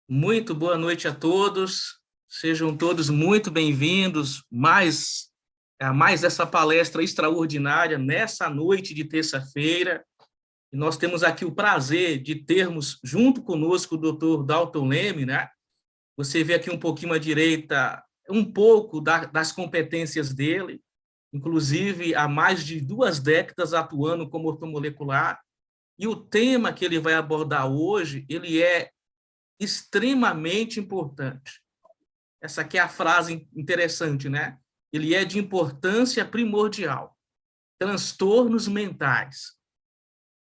Muito boa noite a todos, sejam todos muito bem-vindos a mais essa palestra extraordinária nessa noite de terça-feira. E nós temos aqui o prazer de termos junto conosco o Dr. Dalton Leme, né? Você vê aqui um pouquinho à direita, um pouco das competências dele, inclusive há mais de 2 décadas atuando como ortomolecular, e o tema que ele vai abordar hoje, ele é extremamente importante. Essa aqui é a frase interessante, né? Ele é de importância primordial. Transtornos mentais.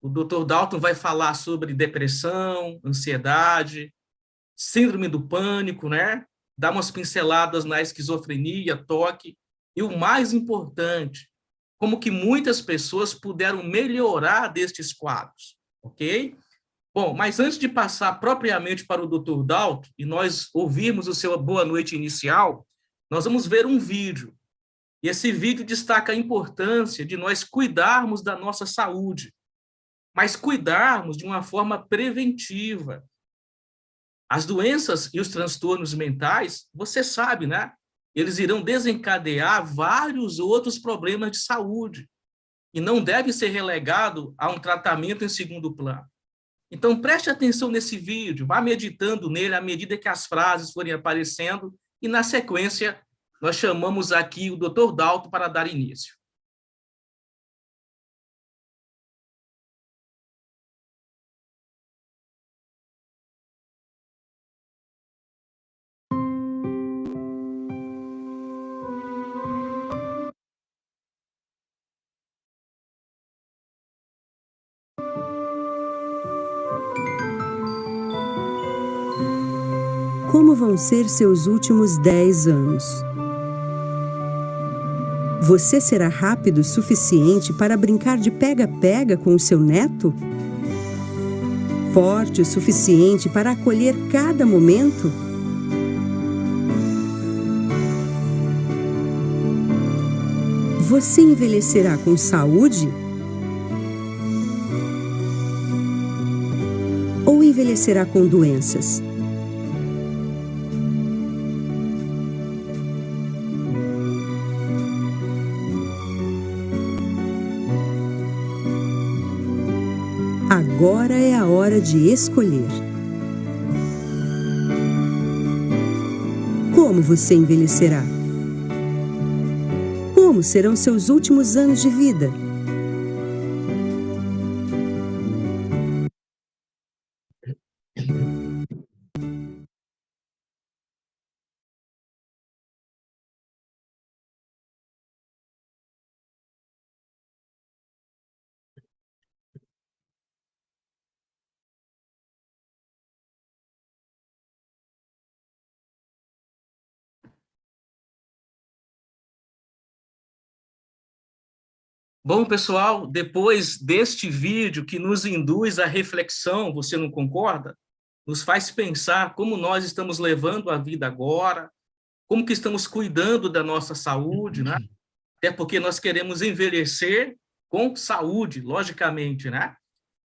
O Dr. Dalton vai falar sobre depressão, ansiedade, síndrome do pânico, né? Dar umas pinceladas na esquizofrenia, toque. E o mais importante, como que muitas pessoas puderam melhorar destes quadros, ok? Bom, mas antes de passar propriamente para o Dr. Dalton e nós ouvirmos o seu boa noite inicial, nós vamos ver um vídeo. E esse vídeo destaca a importância de nós cuidarmos da nossa saúde, mas cuidarmos de uma forma preventiva. As doenças e os transtornos mentais, você sabe, né? Eles irão desencadear vários outros problemas de saúde e não deve ser relegado a um tratamento em segundo plano. Então, preste atenção nesse vídeo, vá meditando nele à medida que as frases forem aparecendo e, na sequência, nós chamamos aqui o Dr. Dalton para dar início. Como vão ser seus últimos 10 anos? Você será rápido o suficiente para brincar de pega-pega com o seu neto? Forte o suficiente para acolher cada momento? Você envelhecerá com saúde? Ou envelhecerá com doenças? Agora é a hora de escolher. Como você envelhecerá? Como serão seus últimos anos de vida? Bom, pessoal, depois deste vídeo que nos induz à reflexão, você não concorda? Nos faz pensar como nós estamos levando a vida agora, como que estamos cuidando da nossa saúde, né? Até porque nós queremos envelhecer com saúde, logicamente, né?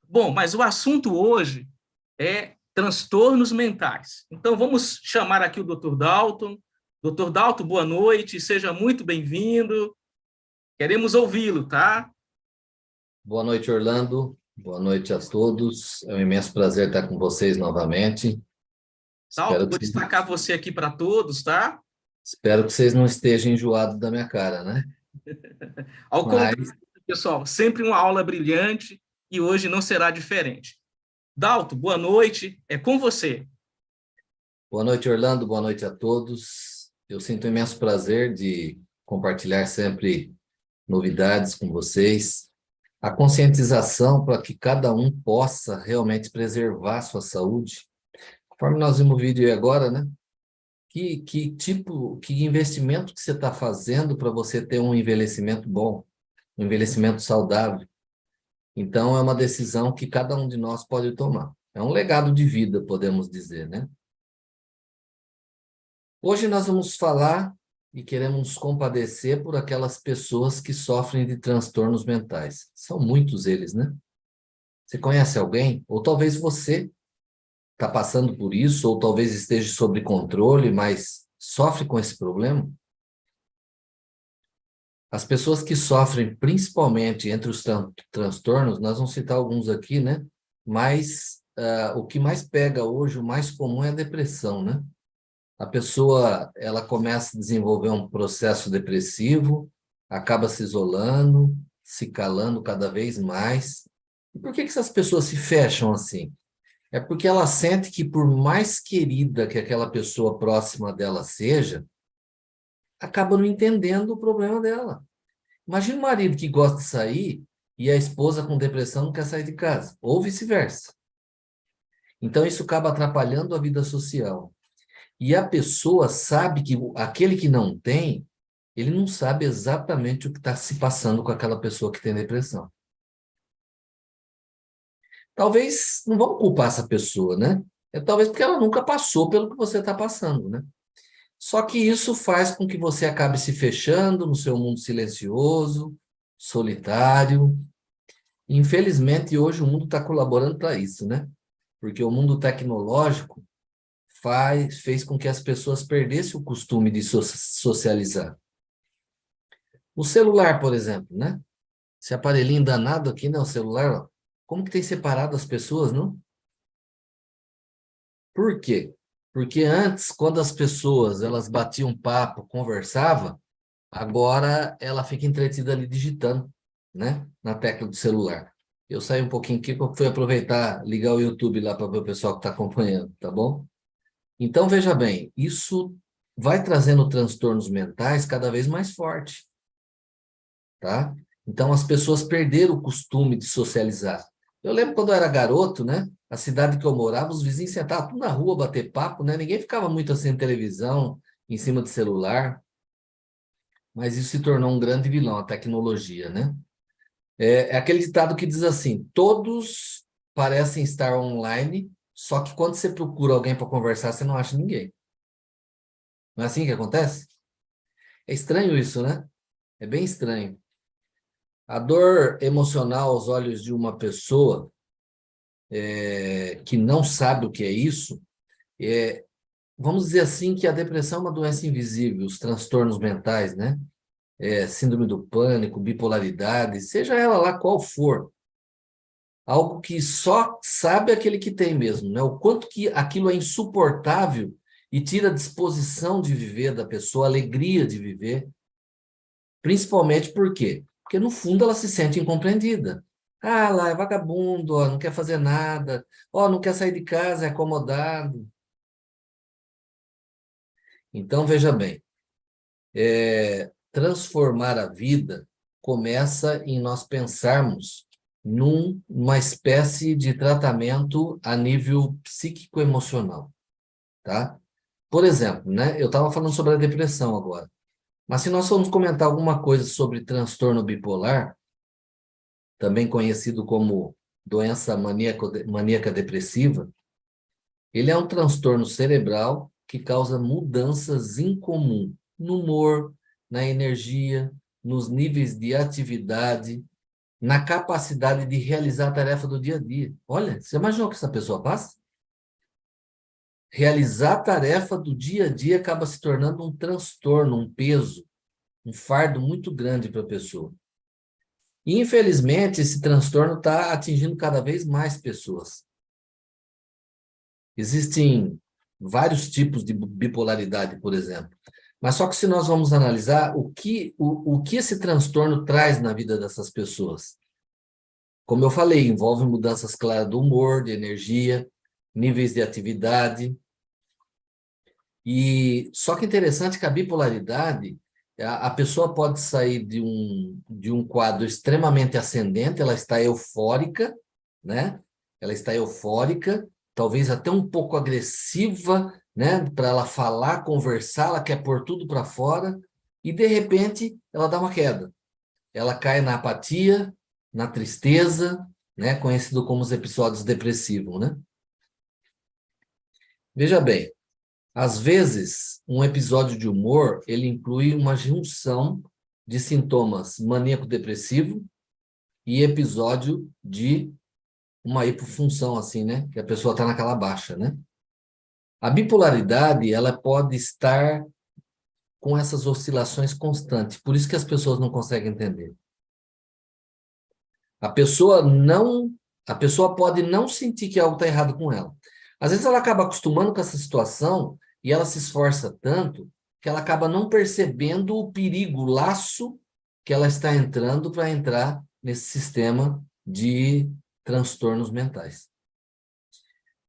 Bom, mas o assunto hoje é transtornos mentais. Então, vamos chamar aqui o Dr. Dalton. Dr. Dalton, boa noite, seja muito bem-vindo. Queremos ouvi-lo, tá? Boa noite, Orlando. Boa noite a todos. É um imenso prazer estar com vocês novamente. Dalton, vou destacar você aqui para todos, tá? Espero que vocês não estejam enjoados da minha cara, né? Ao contrário, pessoal, sempre uma aula brilhante e hoje não será diferente. Dalton, boa noite, é com você. Boa noite, Orlando. Boa noite a todos. Eu sinto um imenso prazer de compartilhar sempre novidades com vocês. A conscientização para que cada um possa realmente preservar sua saúde. Conforme nós vimos o vídeo aí agora, né? Que investimento que você está fazendo para você ter um envelhecimento bom, um envelhecimento saudável? Então, é uma decisão que cada um de nós pode tomar. É um legado de vida, podemos dizer, né? Hoje nós vamos falar e queremos nos compadecer por aquelas pessoas que sofrem de transtornos mentais. São muitos eles, né? Você conhece alguém? Ou talvez você está passando por isso, ou talvez esteja sob controle, mas sofre com esse problema? As pessoas que sofrem, principalmente entre os transtornos, nós vamos citar alguns aqui, né? Mas o que mais pega hoje, o mais comum é a depressão, né? A pessoa, ela começa a desenvolver um processo depressivo, acaba se isolando, se calando cada vez mais. E por que essas pessoas se fecham assim? É porque ela sente que, por mais querida que aquela pessoa próxima dela seja, acaba não entendendo o problema dela. Imagina um marido que gosta de sair e a esposa com depressão não quer sair de casa, ou vice-versa. Então, isso acaba atrapalhando a vida social. E a pessoa sabe que aquele que não tem, ele não sabe exatamente o que está se passando com aquela pessoa que tem depressão. Talvez, não vamos culpar essa pessoa, né? Talvez porque ela nunca passou pelo que você está passando, né? Só que isso faz com que você acabe se fechando no seu mundo silencioso, solitário. Infelizmente, hoje o mundo está colaborando para isso, né? Porque o mundo tecnológico fez com que as pessoas perdessem o costume de socializar. O celular, por exemplo, né? Esse aparelhinho danado aqui, né? O celular, ó, como que tem separado as pessoas, não? Por quê? Porque antes, quando as pessoas elas batiam papo, conversavam, agora ela fica entretida ali digitando, né? Na tecla do celular. Eu saí um pouquinho aqui porque fui aproveitar, ligar o YouTube lá para ver o pessoal que está acompanhando, tá bom? Então, veja bem, isso vai trazendo transtornos mentais cada vez mais forte, tá? Então, as pessoas perderam o costume de socializar. Eu lembro quando eu era garoto, né? A cidade que eu morava, os vizinhos sentavam tudo na rua, bater papo, né? Ninguém ficava muito assim em televisão, em cima de celular, mas isso se tornou um grande vilão, a tecnologia, né? É aquele ditado que diz assim, todos parecem estar online, só que quando você procura alguém para conversar, você não acha ninguém. Não é assim que acontece? É estranho isso, né? É bem estranho. A dor emocional aos olhos de uma pessoa que não sabe o que é isso, vamos dizer assim que a depressão é uma doença invisível, os transtornos mentais, né? Síndrome do pânico, bipolaridade, seja ela lá qual for. Algo que só sabe aquele que tem mesmo, né? O quanto que aquilo é insuportável e tira a disposição de viver da pessoa, a alegria de viver. Principalmente por quê? Porque, no fundo, ela se sente incompreendida. Ah, lá é vagabundo, ó, não quer fazer nada, ó, não quer sair de casa, é acomodado. Então, veja bem, transformar a vida começa em nós pensarmos numa espécie de tratamento a nível psíquico-emocional, tá? Por exemplo, né, eu estava falando sobre a depressão agora, mas se nós formos comentar alguma coisa sobre transtorno bipolar, também conhecido como doença maníaca depressiva, ele é um transtorno cerebral que causa mudanças incomuns no humor, na energia, nos níveis de atividade, na capacidade de realizar a tarefa do dia a dia. Olha, você imaginou o que essa pessoa passa? Realizar a tarefa do dia a dia acaba se tornando um transtorno, um peso, um fardo muito grande para a pessoa. E, infelizmente, esse transtorno está atingindo cada vez mais pessoas. Existem vários tipos de bipolaridade, por exemplo. Mas só que se nós vamos analisar o que esse transtorno traz na vida dessas pessoas. Como eu falei, envolve mudanças claras do humor, de energia, níveis de atividade. E só que interessante que a bipolaridade, a pessoa pode sair de um quadro extremamente ascendente, ela está eufórica, né? Ela está eufórica, talvez até um pouco agressiva, né? Para ela falar, conversar, ela quer pôr tudo para fora, e de repente ela dá uma queda. Ela cai na apatia, na tristeza, né? Conhecido como os episódios depressivos, né? Veja bem, às vezes, um episódio de humor, ele inclui uma junção de sintomas maníaco-depressivo e episódio de uma hipofunção, assim, né? Que a pessoa está naquela baixa, né? A bipolaridade, ela pode estar com essas oscilações constantes. Por isso que as pessoas não conseguem entender. A pessoa não, a pessoa pode não sentir que algo está errado com ela. Às vezes ela acaba acostumando com essa situação e ela se esforça tanto que ela acaba não percebendo o perigo, o laço que ela está entrando para entrar nesse sistema de transtornos mentais.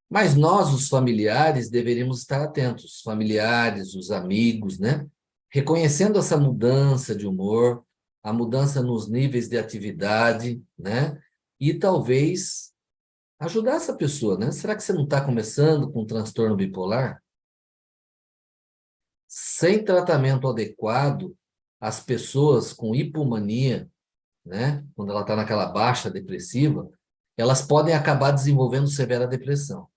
Mas nós, os familiares, deveríamos estar atentos, os familiares, os amigos, né? Reconhecendo essa mudança de humor, a mudança nos níveis de atividade, né? E talvez ajudar essa pessoa, né? Será que você não está começando com um transtorno bipolar? Sem tratamento adequado, as pessoas com hipomania, né? Quando ela está naquela baixa depressiva, elas podem acabar desenvolvendo severa depressão.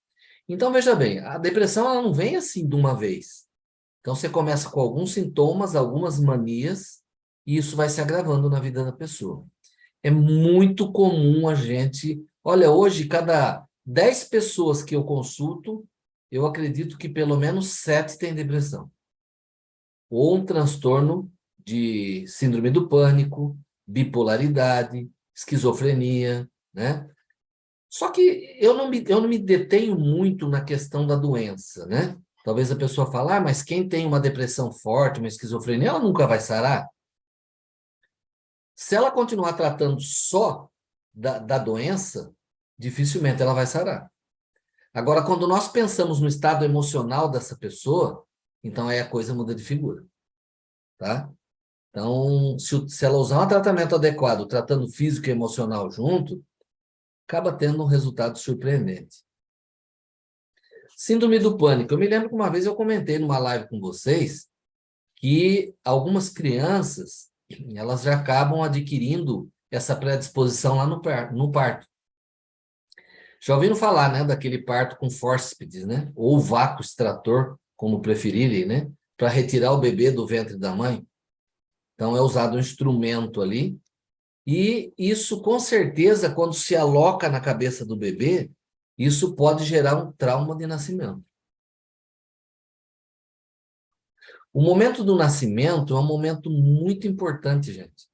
Então, veja bem, a depressão ela não vem assim de uma vez. Então, você começa com alguns sintomas, algumas manias, e isso vai se agravando na vida da pessoa. É muito comum a gente... Olha, hoje, cada 10 pessoas que eu consulto, eu acredito que pelo menos 7 têm depressão. Ou um transtorno de síndrome do pânico, bipolaridade, esquizofrenia, né? Só que eu não me detenho muito na questão da doença, né? Talvez a pessoa fale, mas quem tem uma depressão forte, uma esquizofrenia, ela nunca vai sarar. Se ela continuar tratando só da doença, dificilmente ela vai sarar. Agora, quando nós pensamos no estado emocional dessa pessoa, então aí a coisa muda de figura, tá? Então, se ela usar um tratamento adequado, tratando físico e emocional junto, acaba tendo um resultado surpreendente. Síndrome do pânico. Eu me lembro que uma vez eu comentei numa live com vocês que algumas crianças, elas já acabam adquirindo essa predisposição lá no parto. Já ouviram falar, né, daquele parto com fórceps, né? Ou vácuo extrator, como preferirem, né? Para retirar o bebê do ventre da mãe. Então, é usado um instrumento ali. E isso, com certeza, quando se aloca na cabeça do bebê, isso pode gerar um trauma de nascimento. O momento do nascimento é um momento muito importante, gente.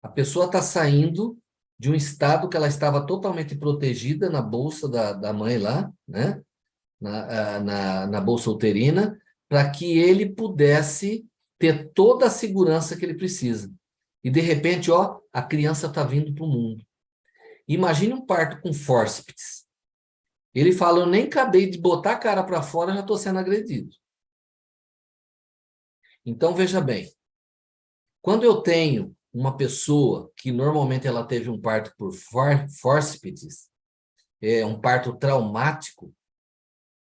A pessoa está saindo de um estado que ela estava totalmente protegida na bolsa da mãe lá, né? Na bolsa uterina, para que ele pudesse ter toda a segurança que ele precisa. E, de repente, a criança está vindo para o mundo. Imagine um parto com fórceps. Ele fala, eu nem acabei de botar a cara para fora, já estou sendo agredido. Então, veja bem, quando eu tenho uma pessoa que normalmente ela teve um parto por fórceps, um parto traumático,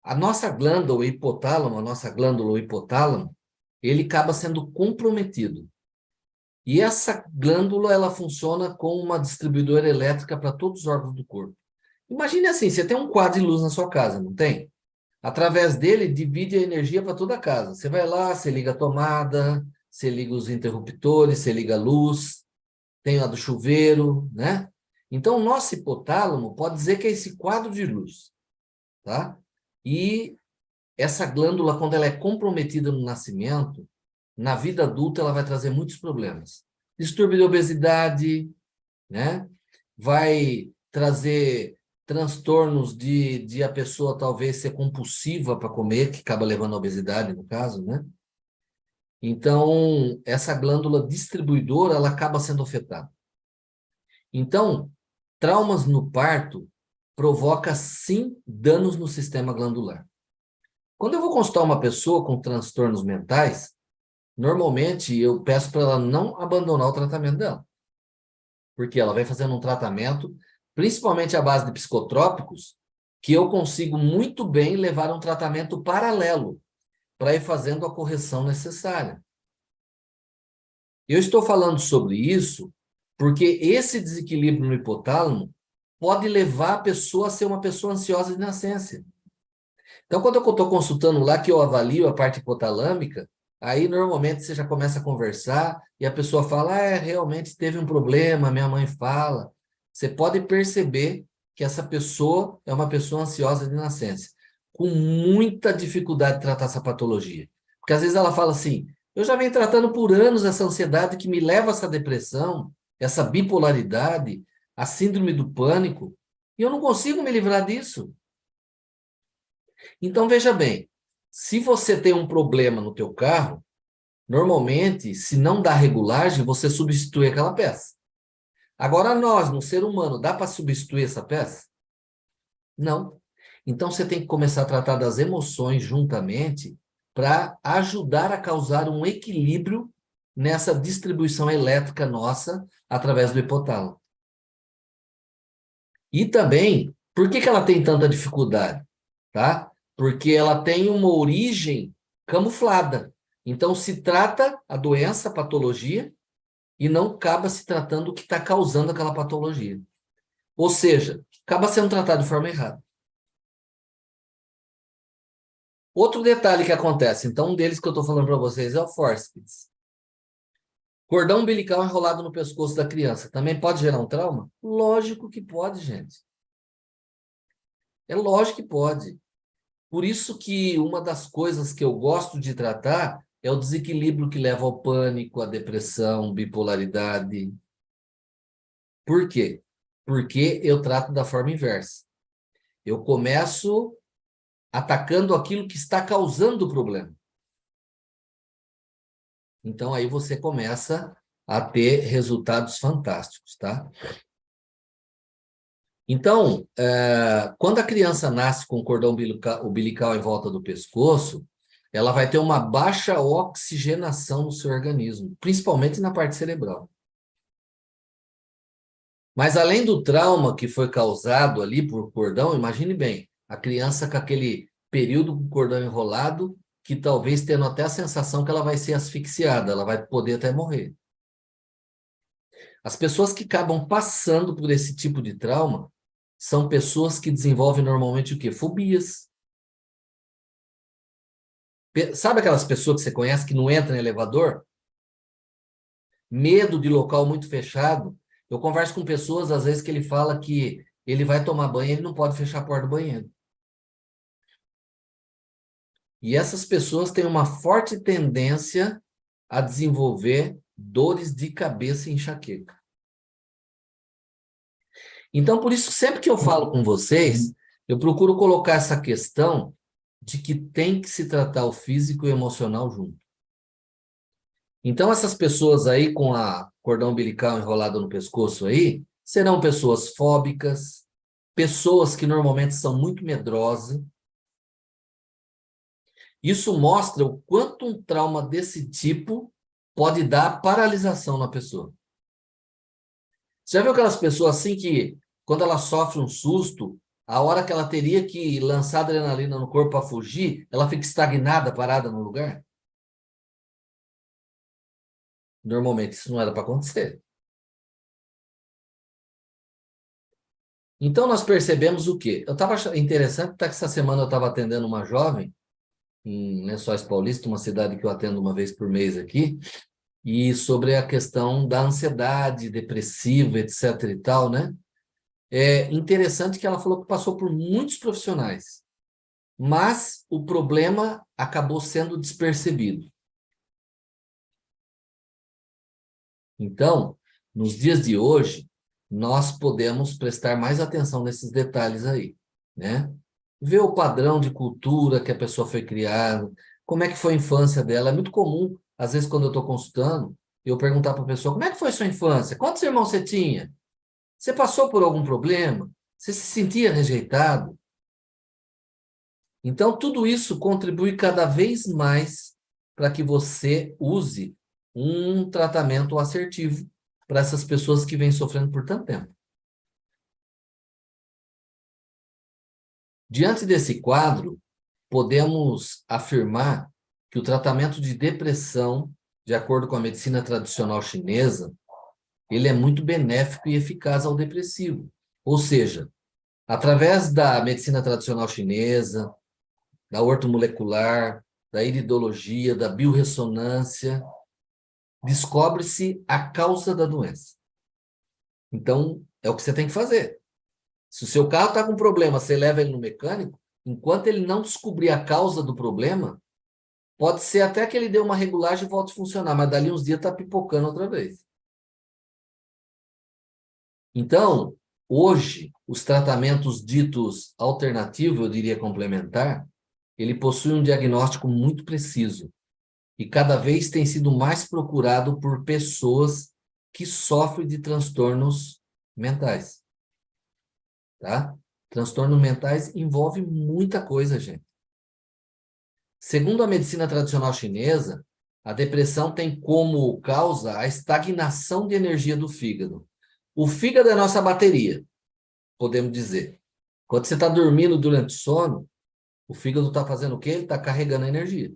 a nossa glândula, o hipotálamo, ele acaba sendo comprometido. E essa glândula, ela funciona como uma distribuidora elétrica para todos os órgãos do corpo. Imagine assim, você tem um quadro de luz na sua casa, não tem? Através dele, divide a energia para toda a casa. Você vai lá, você liga a tomada, você liga os interruptores, você liga a luz, tem a do chuveiro, né? Então, o nosso hipotálamo pode dizer que é esse quadro de luz, tá? E essa glândula, quando ela é comprometida no nascimento, na vida adulta ela vai trazer muitos problemas. Distúrbio de obesidade, né? Vai trazer transtornos de a pessoa talvez ser compulsiva para comer, que acaba levando à obesidade, no caso, né? Então, essa glândula distribuidora, ela acaba sendo afetada. Então, traumas no parto provoca, sim, danos no sistema glandular. Quando eu vou consultar uma pessoa com transtornos mentais, normalmente eu peço para ela não abandonar o tratamento dela. Porque ela vai fazendo um tratamento, principalmente à base de psicotrópicos, que eu consigo muito bem levar um tratamento paralelo para ir fazendo a correção necessária. Eu estou falando sobre isso porque esse desequilíbrio no hipotálamo pode levar a pessoa a ser uma pessoa ansiosa de nascença. Então, quando eu estou consultando lá, que eu avalio a parte hipotalâmica, aí normalmente você já começa a conversar e a pessoa fala, realmente teve um problema, minha mãe fala. Você pode perceber que essa pessoa é uma pessoa ansiosa de nascença, com muita dificuldade de tratar essa patologia. Porque às vezes ela fala assim, eu já venho tratando por anos essa ansiedade que me leva a essa depressão, essa bipolaridade, a síndrome do pânico, e eu não consigo me livrar disso. Então, veja bem, se você tem um problema no teu carro, normalmente, se não dá regulagem, você substitui aquela peça. Agora, nós, no ser humano, dá para substituir essa peça? Não. Então, você tem que começar a tratar das emoções juntamente para ajudar a causar um equilíbrio nessa distribuição elétrica nossa através do hipotálamo. E também, por que ela tem tanta dificuldade? Tá? Porque ela tem uma origem camuflada. Então, se trata a doença, a patologia, e não acaba se tratando o que está causando aquela patologia. Ou seja, acaba sendo tratado de forma errada. Outro detalhe que acontece, então um deles que eu estou falando para vocês é o fórceps. Cordão umbilical enrolado no pescoço da criança. Também pode gerar um trauma? Lógico que pode, gente. É lógico que pode. Por isso que uma das coisas que eu gosto de tratar é o desequilíbrio que leva ao pânico, à depressão, bipolaridade. Por quê? Porque eu trato da forma inversa. Eu começo atacando aquilo que está causando o problema. Então, aí você começa a ter resultados fantásticos, tá? Então, quando a criança nasce com o cordão umbilical em volta do pescoço, ela vai ter uma baixa oxigenação no seu organismo, principalmente na parte cerebral. Mas além do trauma que foi causado ali por cordão, imagine bem, a criança com aquele período com o cordão enrolado, que talvez tendo até a sensação que ela vai ser asfixiada, ela vai poder até morrer. As pessoas que acabam passando por esse tipo de trauma são pessoas que desenvolvem normalmente o quê? Fobias. Sabe aquelas pessoas que você conhece que não entram em elevador? Medo de local muito fechado. Eu converso com pessoas, às vezes, que ele fala que ele vai tomar banho e ele não pode fechar a porta do banheiro. E essas pessoas têm uma forte tendência a desenvolver dores de cabeça e enxaqueca. Então, por isso, sempre que eu falo com vocês, eu procuro colocar essa questão de que tem que se tratar o físico e o emocional junto. Então, essas pessoas aí com a cordão umbilical enrolado no pescoço aí, serão pessoas fóbicas, pessoas que normalmente são muito medrosas. Isso mostra o quanto um trauma desse tipo pode dar paralisação na pessoa. Você já viu aquelas pessoas assim que, quando ela sofre um susto, a hora que ela teria que lançar adrenalina no corpo para fugir, ela fica estagnada, parada no lugar? Normalmente isso não era para acontecer. Então nós percebemos o quê? Eu estava interessante, até que essa semana eu estava atendendo uma jovem em Lençóis Paulista, uma cidade que eu atendo uma vez por mês aqui, e sobre a questão da ansiedade depressiva, etc. e tal, né? É interessante que ela falou que passou por muitos profissionais, mas o problema acabou sendo despercebido. Então, nos dias de hoje, nós podemos prestar mais atenção nesses detalhes aí, né? Ver o padrão de cultura que a pessoa foi criada, como é que foi a infância dela. É muito comum, às vezes, quando eu estou consultando, eu perguntar para a pessoa, como é que foi a sua infância? Quantos irmãos você tinha? Você passou por algum problema? Você se sentia rejeitado? Então, tudo isso contribui cada vez mais para que você use um tratamento assertivo para essas pessoas que vêm sofrendo por tanto tempo. Diante desse quadro, podemos afirmar que o tratamento de depressão, de acordo com a medicina tradicional chinesa, ele é muito benéfico e eficaz ao depressivo. Ou seja, através da medicina tradicional chinesa, da ortomolecular, da iridologia, da biorressonância, descobre-se a causa da doença. Então, é o que você tem que fazer. Se o seu carro está com problema, você leva ele no mecânico, enquanto ele não descobrir a causa do problema, pode ser até que ele dê uma regulagem e volte a funcionar, mas dali uns dias está pipocando outra vez. Então, hoje, os tratamentos ditos alternativos, eu diria complementar, ele possui um diagnóstico muito preciso e cada vez tem sido mais procurado por pessoas que sofrem de transtornos mentais. Tá? Transtornos mentais envolve muita coisa, gente. Segundo a medicina tradicional chinesa, a depressão tem como causa a estagnação de energia do fígado. O fígado é a nossa bateria, podemos dizer. Quando você está dormindo durante o sono, o fígado está fazendo o quê? Ele está carregando energia.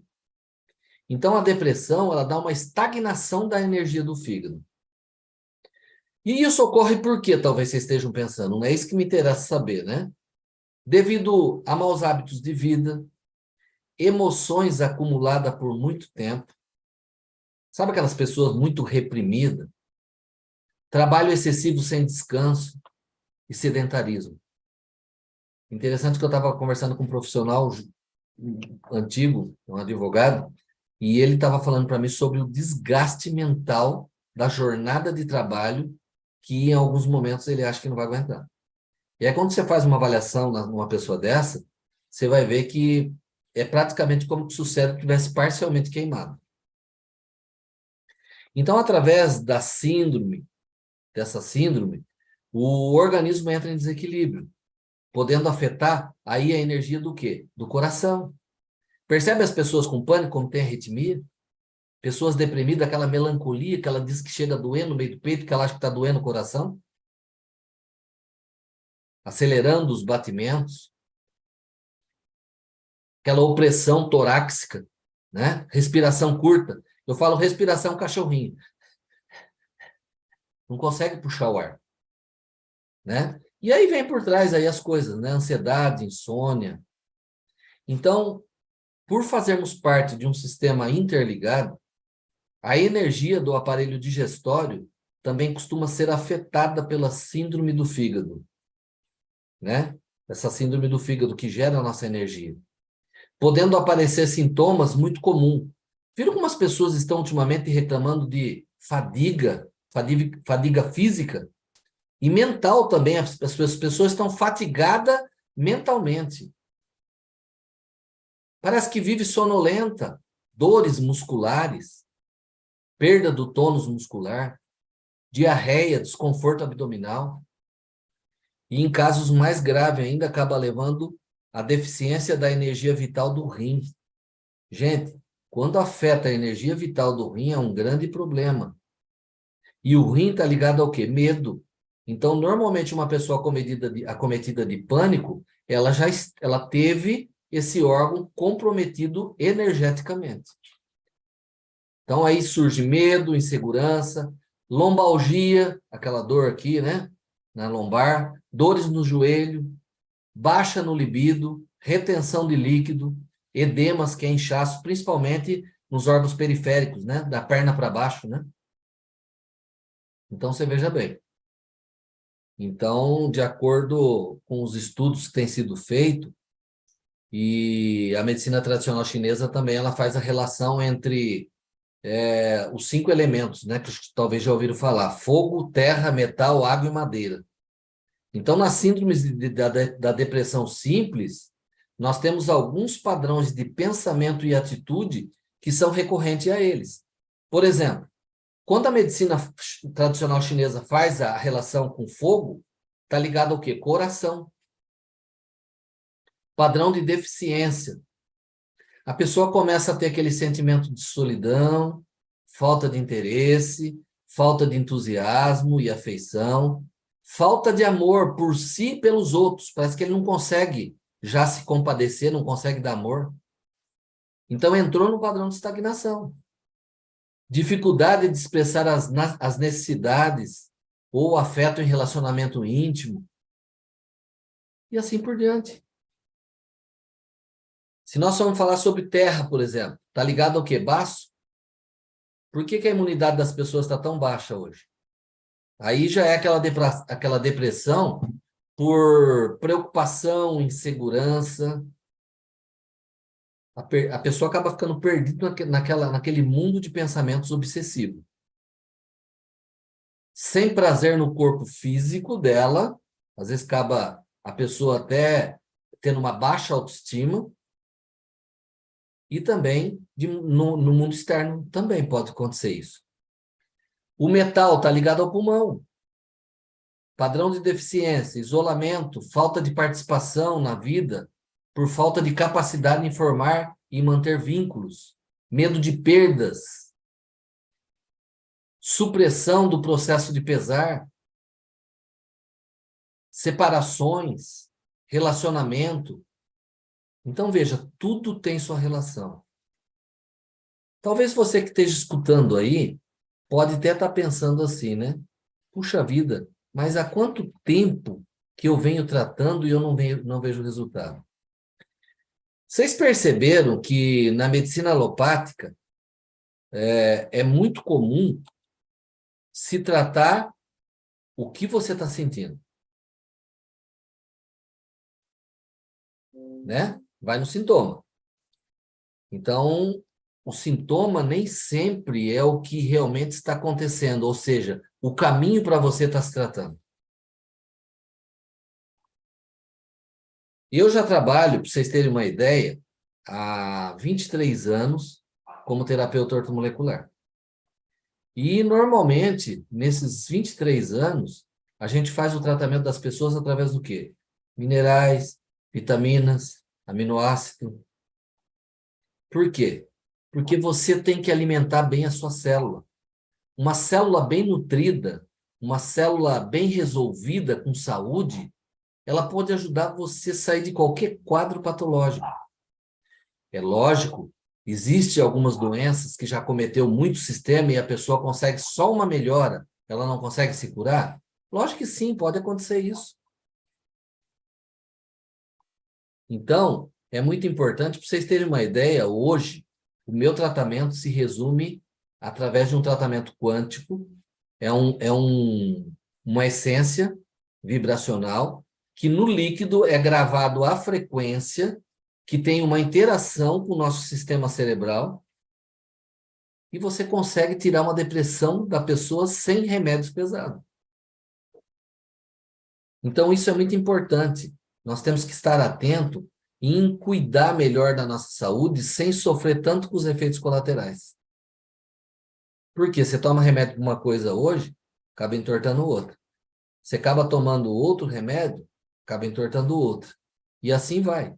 Então, a depressão, ela dá uma estagnação da energia do fígado. E isso ocorre por quê? Talvez vocês estejam pensando. Não é isso que me interessa saber, né? Devido a maus hábitos de vida, emoções acumuladas por muito tempo. Sabe aquelas pessoas muito reprimidas? Trabalho excessivo sem descanso e sedentarismo. Interessante que eu estava conversando com um profissional antigo, um advogado, e ele estava falando para mim sobre o desgaste mental da jornada de trabalho que em alguns momentos ele acha que não vai aguentar. E aí quando você faz uma avaliação numa pessoa dessa, você vai ver que é praticamente como se o cérebro estivesse parcialmente queimado. Então, através dessa síndrome, o organismo entra em desequilíbrio, podendo afetar aí a energia do quê? Do coração. Percebe as pessoas com pânico, como tem arritmia? Pessoas deprimidas, aquela melancolia que ela diz que chega a doer no meio do peito, que ela acha que está doendo o coração? Acelerando os batimentos. Aquela opressão torácica, né? Respiração curta. Eu falo respiração cachorrinho. Não consegue puxar o ar, né? E aí vem por trás aí as coisas, né? Ansiedade, insônia. Então, por fazermos parte de um sistema interligado, a energia do aparelho digestório também costuma ser afetada pela síndrome do fígado, né? Essa síndrome do fígado que gera a nossa energia. Podendo aparecer sintomas muito comuns. Viram como as pessoas estão ultimamente reclamando de fadiga física? E mental também, as pessoas estão fatigadas mentalmente. Parece que vive sonolenta, dores musculares, perda do tônus muscular, diarreia, desconforto abdominal. E em casos mais graves ainda, acaba levando a deficiência da energia vital do rim. Gente, quando afeta a energia vital do rim, é um grande problema. E o rim está ligado ao quê? Medo. Então, normalmente, uma pessoa acometida de pânico, ela teve esse órgão comprometido energeticamente. Então, aí surge medo, insegurança, lombalgia, aquela dor aqui, né? Na lombar, dores no joelho, baixa no libido, retenção de líquido, edemas, que é inchaço, principalmente nos órgãos periféricos, né? Da perna para baixo, né? Então, você veja bem. Então, de acordo com os estudos que têm sido feitos, e a medicina tradicional chinesa também ela faz a relação entre os 5 elementos, né, que talvez já ouviram falar: fogo, terra, metal, água e madeira. Então, nas síndromes da depressão simples, nós temos alguns padrões de pensamento e atitude que são recorrentes a eles. Por exemplo, quando a medicina tradicional chinesa faz a relação com fogo, está ligado ao quê? Coração. Padrão de deficiência. A pessoa começa a ter aquele sentimento de solidão, falta de interesse, falta de entusiasmo e afeição, falta de amor por si e pelos outros. Parece que ele não consegue já se compadecer, não consegue dar amor. Então, entrou no padrão de estagnação. Dificuldade de expressar as necessidades ou afeto em relacionamento íntimo. E assim por diante. Se nós vamos falar sobre terra, por exemplo, está ligado ao quê? Baço? Por que a imunidade das pessoas está tão baixa hoje? Aí já é aquela depressão por preocupação, insegurança. A pessoa acaba ficando perdida naquele mundo de pensamentos obsessivos. Sem prazer no corpo físico dela, às vezes acaba a pessoa até tendo uma baixa autoestima, e também no mundo externo também pode acontecer isso. O metal está ligado ao pulmão. Padrão de deficiência, isolamento, falta de participação na vida, por falta de capacidade de informar e manter vínculos, medo de perdas, supressão do processo de pesar, separações, relacionamento. Então, veja, tudo tem sua relação. Talvez você que esteja escutando aí, pode até estar pensando assim, né? Puxa vida, mas há quanto tempo que eu venho tratando e eu não vejo resultado? Vocês perceberam que na medicina alopática é muito comum se tratar o que você está sentindo, né? Vai no sintoma. Então, o sintoma nem sempre é o que realmente está acontecendo, ou seja, o caminho para você estar se tratando. Eu já trabalho, para vocês terem uma ideia, há 23 anos como terapeuta ortomolecular. E, normalmente, nesses 23 anos, a gente faz o tratamento das pessoas através do quê? Minerais, vitaminas, aminoácido. Por quê? Porque você tem que alimentar bem a sua célula. Uma célula bem nutrida, uma célula bem resolvida, com saúde, ela pode ajudar você a sair de qualquer quadro patológico. É lógico, existem algumas doenças que já cometeu muito sistema e a pessoa consegue só uma melhora, ela não consegue se curar? Lógico que sim, pode acontecer isso. Então, é muito importante, para vocês terem uma ideia, hoje, o meu tratamento se resume através de um tratamento quântico, uma essência vibracional, que no líquido é gravado a frequência, que tem uma interação com o nosso sistema cerebral, e você consegue tirar uma depressão da pessoa sem remédios pesados. Então, isso é muito importante. Nós temos que estar atento em cuidar melhor da nossa saúde sem sofrer tanto com os efeitos colaterais. Porque você toma remédio para uma coisa hoje, acaba entortando outra. Você acaba tomando outro remédio, acaba entortando outra. E assim vai.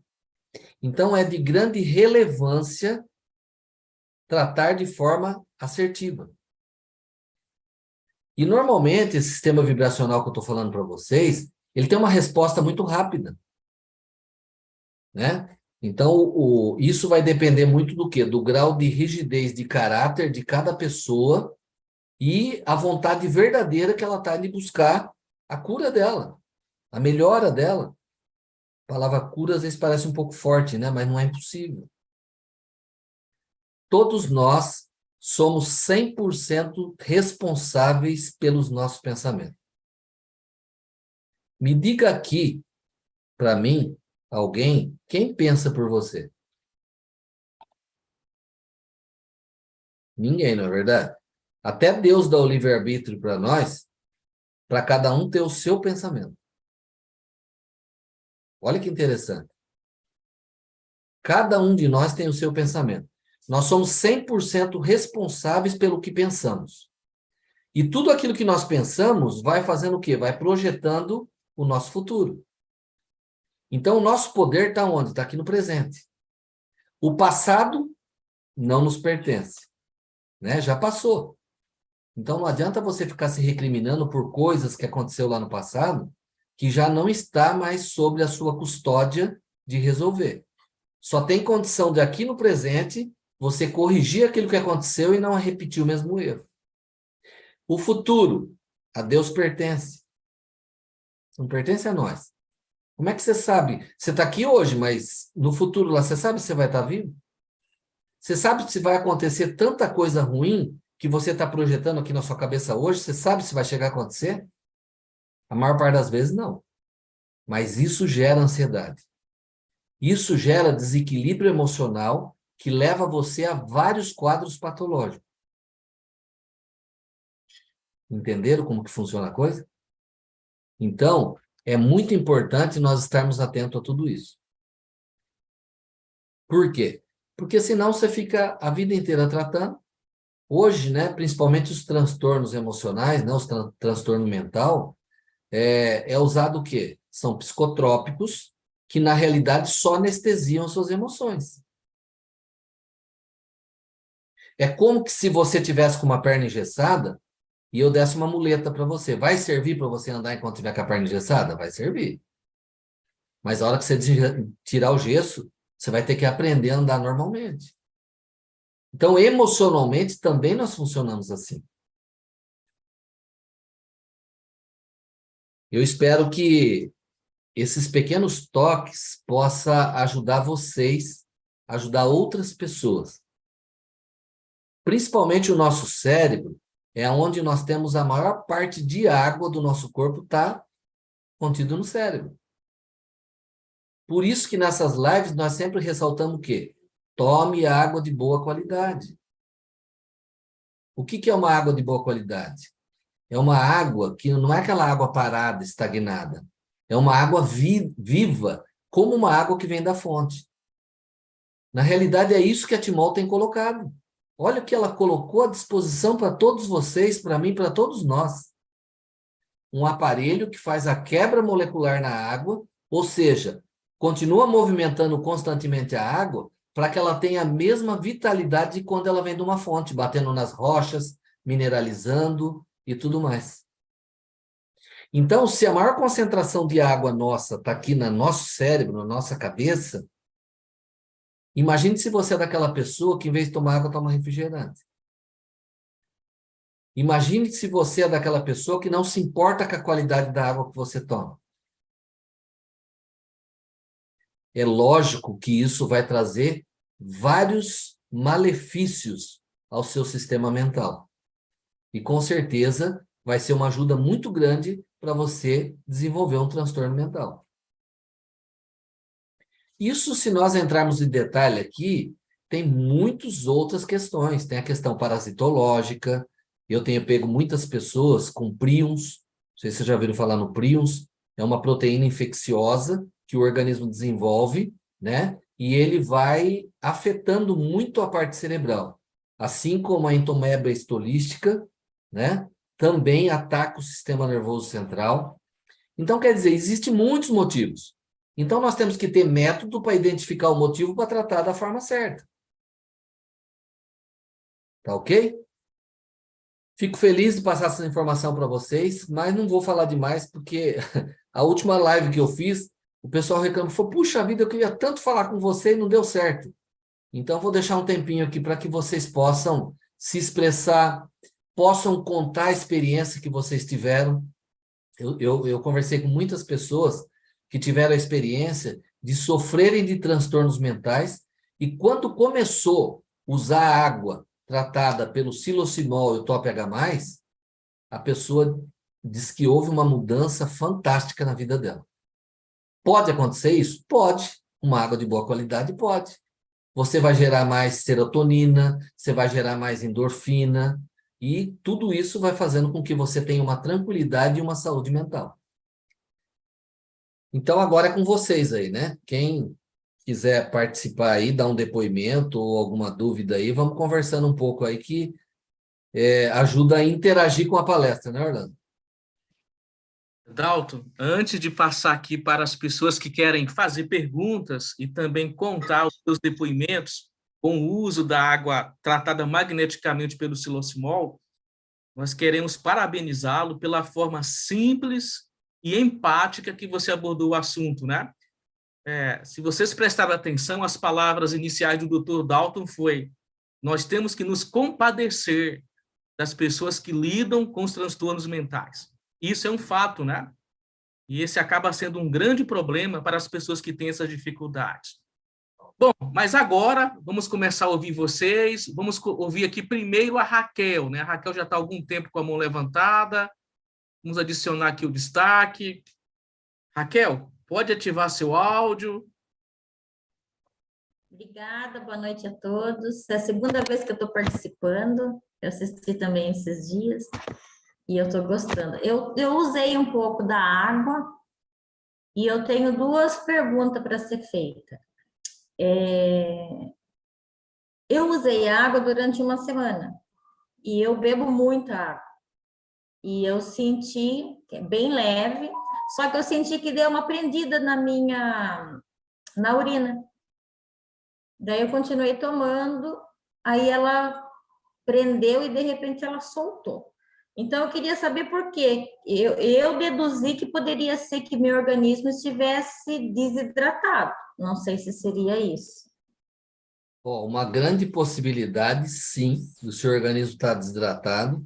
Então, é de grande relevância tratar de forma assertiva. E, normalmente, esse sistema vibracional que eu estou falando para vocês, ele tem uma resposta muito rápida, né? Então, isso vai depender muito do quê? Do grau de rigidez de caráter de cada pessoa e a vontade verdadeira que ela está de buscar a cura dela, a melhora dela. A palavra cura, às vezes, parece um pouco forte, né? Mas não é impossível. Todos nós somos 100% responsáveis pelos nossos pensamentos. Me diga aqui, para mim, alguém, quem pensa por você? Ninguém, não é verdade? Até Deus dá o livre-arbítrio para nós, para cada um ter o seu pensamento. Olha que interessante. Cada um de nós tem o seu pensamento. Nós somos 100% responsáveis pelo que pensamos. E tudo aquilo que nós pensamos vai fazendo o quê? Vai projetando o nosso futuro. Então, o nosso poder está onde? Está aqui no presente. O passado não nos pertence, né? Já passou. Então, não adianta você ficar se recriminando por coisas que aconteceu lá no passado, que já não está mais sob a sua custódia de resolver. Só tem condição de aqui no presente você corrigir aquilo que aconteceu e não repetir o mesmo erro. O futuro, a Deus pertence. Não pertence a nós. Como é que você sabe? Você está aqui hoje, mas no futuro lá, você sabe se você vai estar vivo? Você sabe se vai acontecer tanta coisa ruim que você está projetando aqui na sua cabeça hoje? Você sabe se vai chegar a acontecer? A maior parte das vezes, não. Mas isso gera ansiedade. Isso gera desequilíbrio emocional que leva você a vários quadros patológicos. Entenderam como que funciona a coisa? Então, é muito importante nós estarmos atentos a tudo isso. Por quê? Porque senão você fica a vida inteira tratando. Hoje, né, principalmente os transtornos emocionais, né, os transtorno mental, é usado o quê? São psicotrópicos que, na realidade, só anestesiam suas emoções. É como que se você tivesse com uma perna engessada e eu desse uma muleta para você. Vai servir para você andar enquanto tiver com a perna engessada? Vai servir. Mas a hora que você tirar o gesso, você vai ter que aprender a andar normalmente. Então, emocionalmente, também nós funcionamos assim. Eu espero que esses pequenos toques possam ajudar vocês, ajudar outras pessoas. Principalmente o nosso cérebro, é onde nós temos a maior parte de água do nosso corpo está contido no cérebro. Por isso que nessas lives nós sempre ressaltamos o quê? Tome água de boa qualidade. O que é uma água de boa qualidade? É uma água que não é aquela água parada, estagnada. É uma água viva, como uma água que vem da fonte. Na realidade, é isso que a Timol tem colocado. Olha o que ela colocou à disposição para todos vocês, para mim, para todos nós. Um aparelho que faz a quebra molecular na água, ou seja, continua movimentando constantemente a água para que ela tenha a mesma vitalidade de quando ela vem de uma fonte, batendo nas rochas, mineralizando e tudo mais. Então, se a maior concentração de água nossa está aqui no nosso cérebro, na nossa cabeça, imagine se você é daquela pessoa que, em vez de tomar água, toma refrigerante. Imagine se você é daquela pessoa que não se importa com a qualidade da água que você toma. É lógico que isso vai trazer vários malefícios ao seu sistema mental. E, com certeza, vai ser uma ajuda muito grande para você desenvolver um transtorno mental. Isso, se nós entrarmos em detalhe aqui, tem muitas outras questões. Tem a questão parasitológica. Eu tenho pego muitas pessoas com prions. Não sei se vocês já ouviram falar no prions. É uma proteína infecciosa que o organismo desenvolve, né? E ele vai afetando muito a parte cerebral. Assim como a entomeba estolística, né? Também ataca o sistema nervoso central. Então, quer dizer, existem muitos motivos. Então, nós temos que ter método para identificar o motivo para tratar da forma certa. Tá ok? Fico feliz de passar essa informação para vocês, mas não vou falar demais, porque a última live que eu fiz, o pessoal reclamou, falou, puxa vida, eu queria tanto falar com você e não deu certo. Então, vou deixar um tempinho aqui para que vocês possam se expressar, possam contar a experiência que vocês tiveram. Eu conversei com muitas pessoas que tiveram a experiência de sofrerem de transtornos mentais e quando começou a usar água tratada pelo psilocimol e o TOP-H+, a pessoa diz que houve uma mudança fantástica na vida dela. Pode acontecer isso? Pode. Uma água de boa qualidade? Pode. Você vai gerar mais serotonina, você vai gerar mais endorfina, e tudo isso vai fazendo com que você tenha uma tranquilidade e uma saúde mental. Então, agora é com vocês aí, né? Quem quiser participar aí, dar um depoimento ou alguma dúvida aí, vamos conversando um pouco aí que ajuda a interagir com a palestra, né, Orlando? Dalton, antes de passar aqui para as pessoas que querem fazer perguntas e também contar os seus depoimentos com o uso da água tratada magneticamente pelo psilocimol, nós queremos parabenizá-lo pela forma simples e empática que você abordou o assunto, né? Se vocês prestaram atenção, as palavras iniciais do Dr. Dalton foi: nós temos que nos compadecer das pessoas que lidam com os transtornos mentais. Isso é um fato, né? E esse acaba sendo um grande problema para as pessoas que têm essas dificuldades. Bom, mas agora vamos começar a ouvir vocês. Vamos ouvir aqui primeiro a Raquel, né? A Raquel já está há algum tempo com a mão levantada. Vamos adicionar aqui o destaque. Raquel, Pode ativar seu áudio. Obrigada, boa noite a todos. É a segunda vez que eu estou participando. Eu assisti também esses dias e eu estou gostando. Eu usei um pouco da água e eu tenho duas perguntas para ser feita. Eu usei água durante uma semana e eu bebo muita água. E eu senti que é bem leve, só que eu senti que deu uma prendida na urina. Daí eu continuei tomando, aí ela prendeu e de repente ela soltou. Então eu queria saber por quê. Eu deduzi que poderia ser que meu organismo estivesse desidratado. Não sei se seria isso. Ó, uma grande possibilidade, sim, do seu organismo estar desidratado.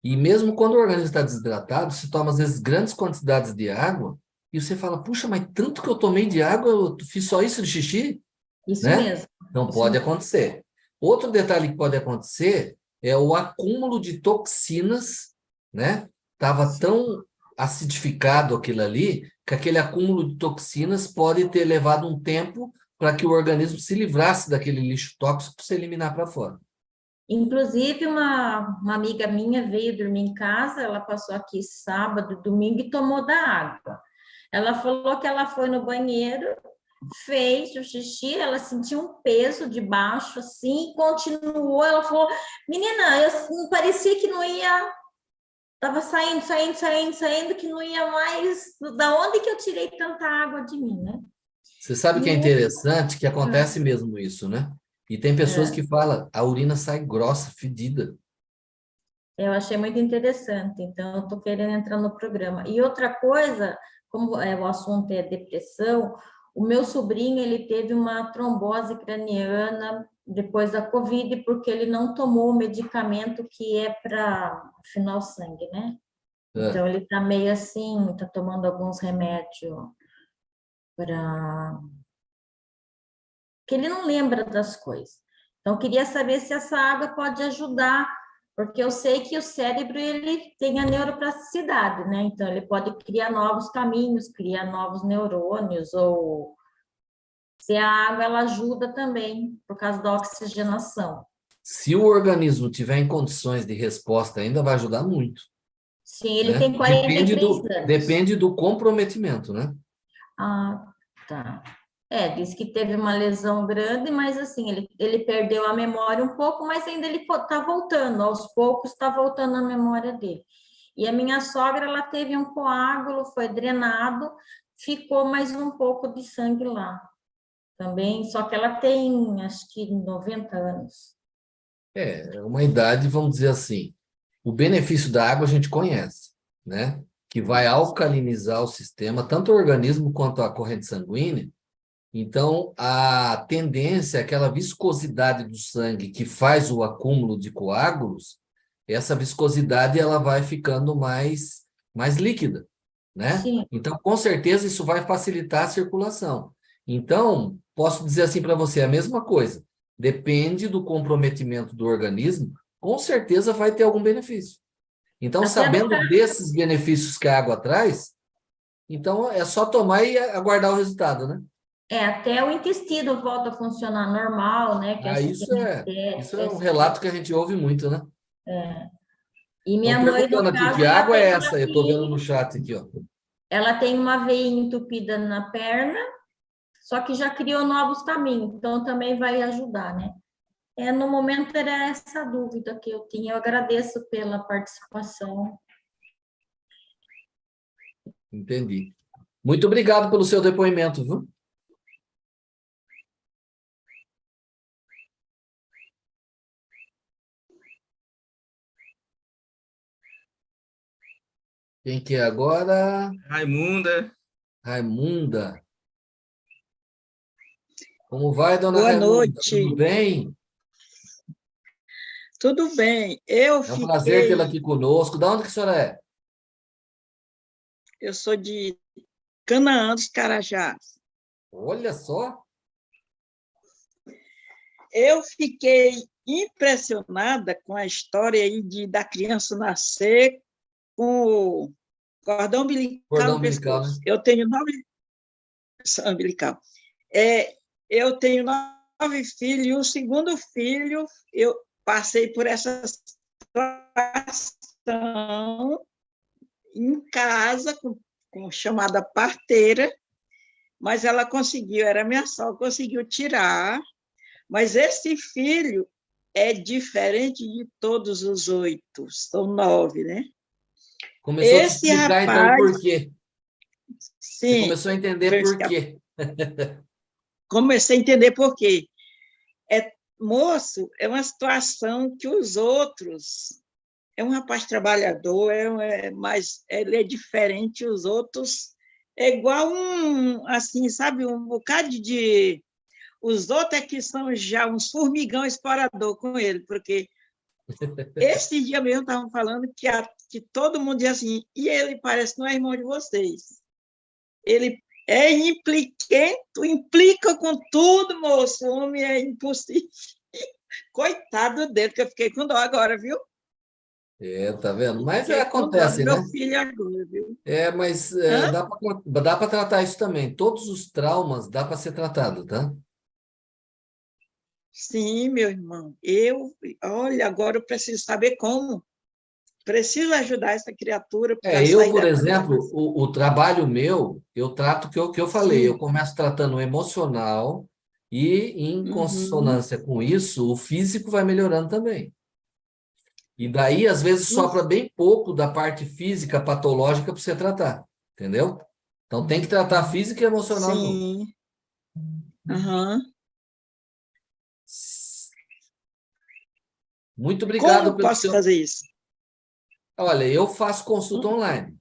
E mesmo quando o organismo está desidratado, você toma, às vezes, grandes quantidades de água e você fala, puxa, mas tanto que eu tomei de água, eu fiz só isso de xixi? Isso Né? mesmo. Não Isso pode mesmo. acontecer. Outro detalhe que pode acontecer é o acúmulo de toxinas, né? Estava tão acidificado aquilo ali, que aquele acúmulo de toxinas pode ter levado um tempo para que o organismo se livrasse daquele lixo tóxico para se eliminar para fora. Inclusive, uma amiga minha veio dormir em casa, ela passou aqui sábado, domingo e tomou da água. Ela falou que ela foi no banheiro, fez o xixi, ela sentiu um peso de baixo, assim, e continuou. Ela falou, menina, não parecia que não ia, estava saindo, que não ia mais. Da onde que eu tirei tanta água de mim, né? Você sabe que é E interessante que acontece mesmo isso, né? E tem pessoas que falam, a urina sai grossa, fedida. eu achei muito interessante, então eu estou querendo entrar no programa. E outra coisa, como o assunto é depressão, o meu sobrinho, ele teve uma trombose craniana depois da Covid, porque ele não tomou o medicamento que é para afinar o sangue, né? Então, ele está meio assim, está tomando alguns remédios para... que ele não lembra das coisas. Então, eu queria saber se essa água pode ajudar, porque eu sei que o cérebro, ele tem a neuroplasticidade, né? Então, ele pode criar novos caminhos, criar novos neurônios, ou se a água, ela ajuda também, por causa da oxigenação. Se o organismo tiver em condições de resposta, ainda vai ajudar muito. Sim, ele Né? tem 43 anos. Depende do comprometimento, né? Ah, tá. Diz que teve uma lesão grande, mas assim, ele perdeu a memória um pouco, mas ainda ele está voltando, aos poucos está voltando a memória dele. E a minha sogra, ela teve um coágulo, foi drenado, ficou mais um pouco de sangue lá também, só que ela tem, acho que 90 anos. É uma idade, vamos dizer assim, o benefício da água a gente conhece, né? Que vai alcalinizar o sistema, tanto o organismo quanto a corrente sanguínea. Então, a tendência, aquela viscosidade do sangue que faz o acúmulo de coágulos, essa viscosidade ela vai ficando mais líquida, né? Sim. Então, com certeza, isso vai facilitar a circulação. Então, posso dizer assim para você, a mesma coisa. Depende do comprometimento do organismo, com certeza vai ter algum benefício. Então, sabendo desses benefícios que a água traz, então é só tomar e aguardar o resultado, né? Até o intestino volta a funcionar normal, né? Que Isso é um relato que a gente ouve muito, né? E minha Estão mãe, no perguntando aqui, caso, que ela água é tem essa? Eu estou vendo no chat aqui, ó. ela tem uma veia entupida na perna, só que já criou novos caminhos, então também vai ajudar, né? No momento era essa dúvida que eu tinha. Eu agradeço pela participação. Entendi. Muito obrigado pelo seu depoimento, viu? Quem que é agora? Raimunda. Raimunda. Como vai, dona Boa Raimunda? noite. Tudo bem? Tudo bem. É um prazer tê-la aqui conosco. Da onde que a senhora é? Eu sou de Canaã dos Carajás. Olha só. Eu fiquei impressionada com a história aí da criança nascer com o cordão umbilical Cordão no umbilical, pescoço. né? Eu tenho 9, umbilical. Eu tenho 9 filhos, e o segundo filho, eu passei por essa situação em casa, com chamada parteira, mas ela conseguiu, era minha sogra, conseguiu tirar, mas esse filho é diferente de todos os 8, são 9, né? Começou a te Esse explicar, então, rapaz, por quê. Você sim, começou a entender por quê. comecei a entender por quê. Moço, é uma situação que os outros... É um rapaz trabalhador, mas ele é diferente, os outros... É igual assim, sabe, um bocado de... Os outros é que são já uns formigão explorador com ele, porque esse dia mesmo estavam falando que todo mundo diz assim, e ele parece que não é irmão de vocês. Ele é implicante, implica com tudo, moço, o homem é impossível. Coitado dele, que eu fiquei com dó agora, viu? Tá vendo? Mas Fiquei com dó do acontece, meu né? filho agora, viu? Mas Hã? dá para tratar isso também. Todos os traumas dá para ser tratado, tá? Sim, meu irmão. Olha, agora eu preciso saber como. Preciso ajudar essa criatura para Eu, sair por da exemplo, condição. o trabalho meu, eu trato o que eu falei, eu Sim. começo tratando o emocional e, em Uhum. consonância com isso, o físico vai melhorando também. E daí, às vezes, sobra bem pouco da parte física patológica para você tratar, entendeu? Então, tem que tratar física e emocional junto. Sim. Aham. Muito obrigado Como pelo posso seu... fazer isso? Olha, eu faço consulta online.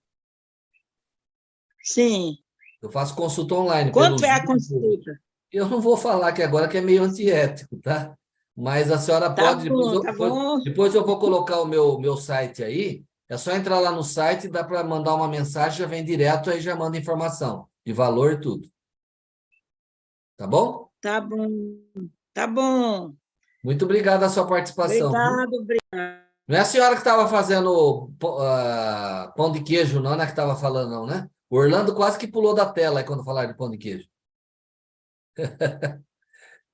Sim. Eu faço consulta online pelo Quanto é a Zoom. consulta? Eu não vou falar aqui agora que é meio antiético, tá? Mas a senhora Tá pode, bom, tá bom. depois eu vou colocar o meu site aí. É só entrar lá no site, dá para mandar uma mensagem, já vem direto, aí já manda informação de valor e tudo. Tá bom? Tá bom. Tá bom. Muito obrigado a sua participação, viu? Obrigado, obrigado. Não é a senhora que estava fazendo pão de queijo, não, né? Que estava falando, não, né? O Orlando quase que pulou da tela aí quando falaram de pão de queijo.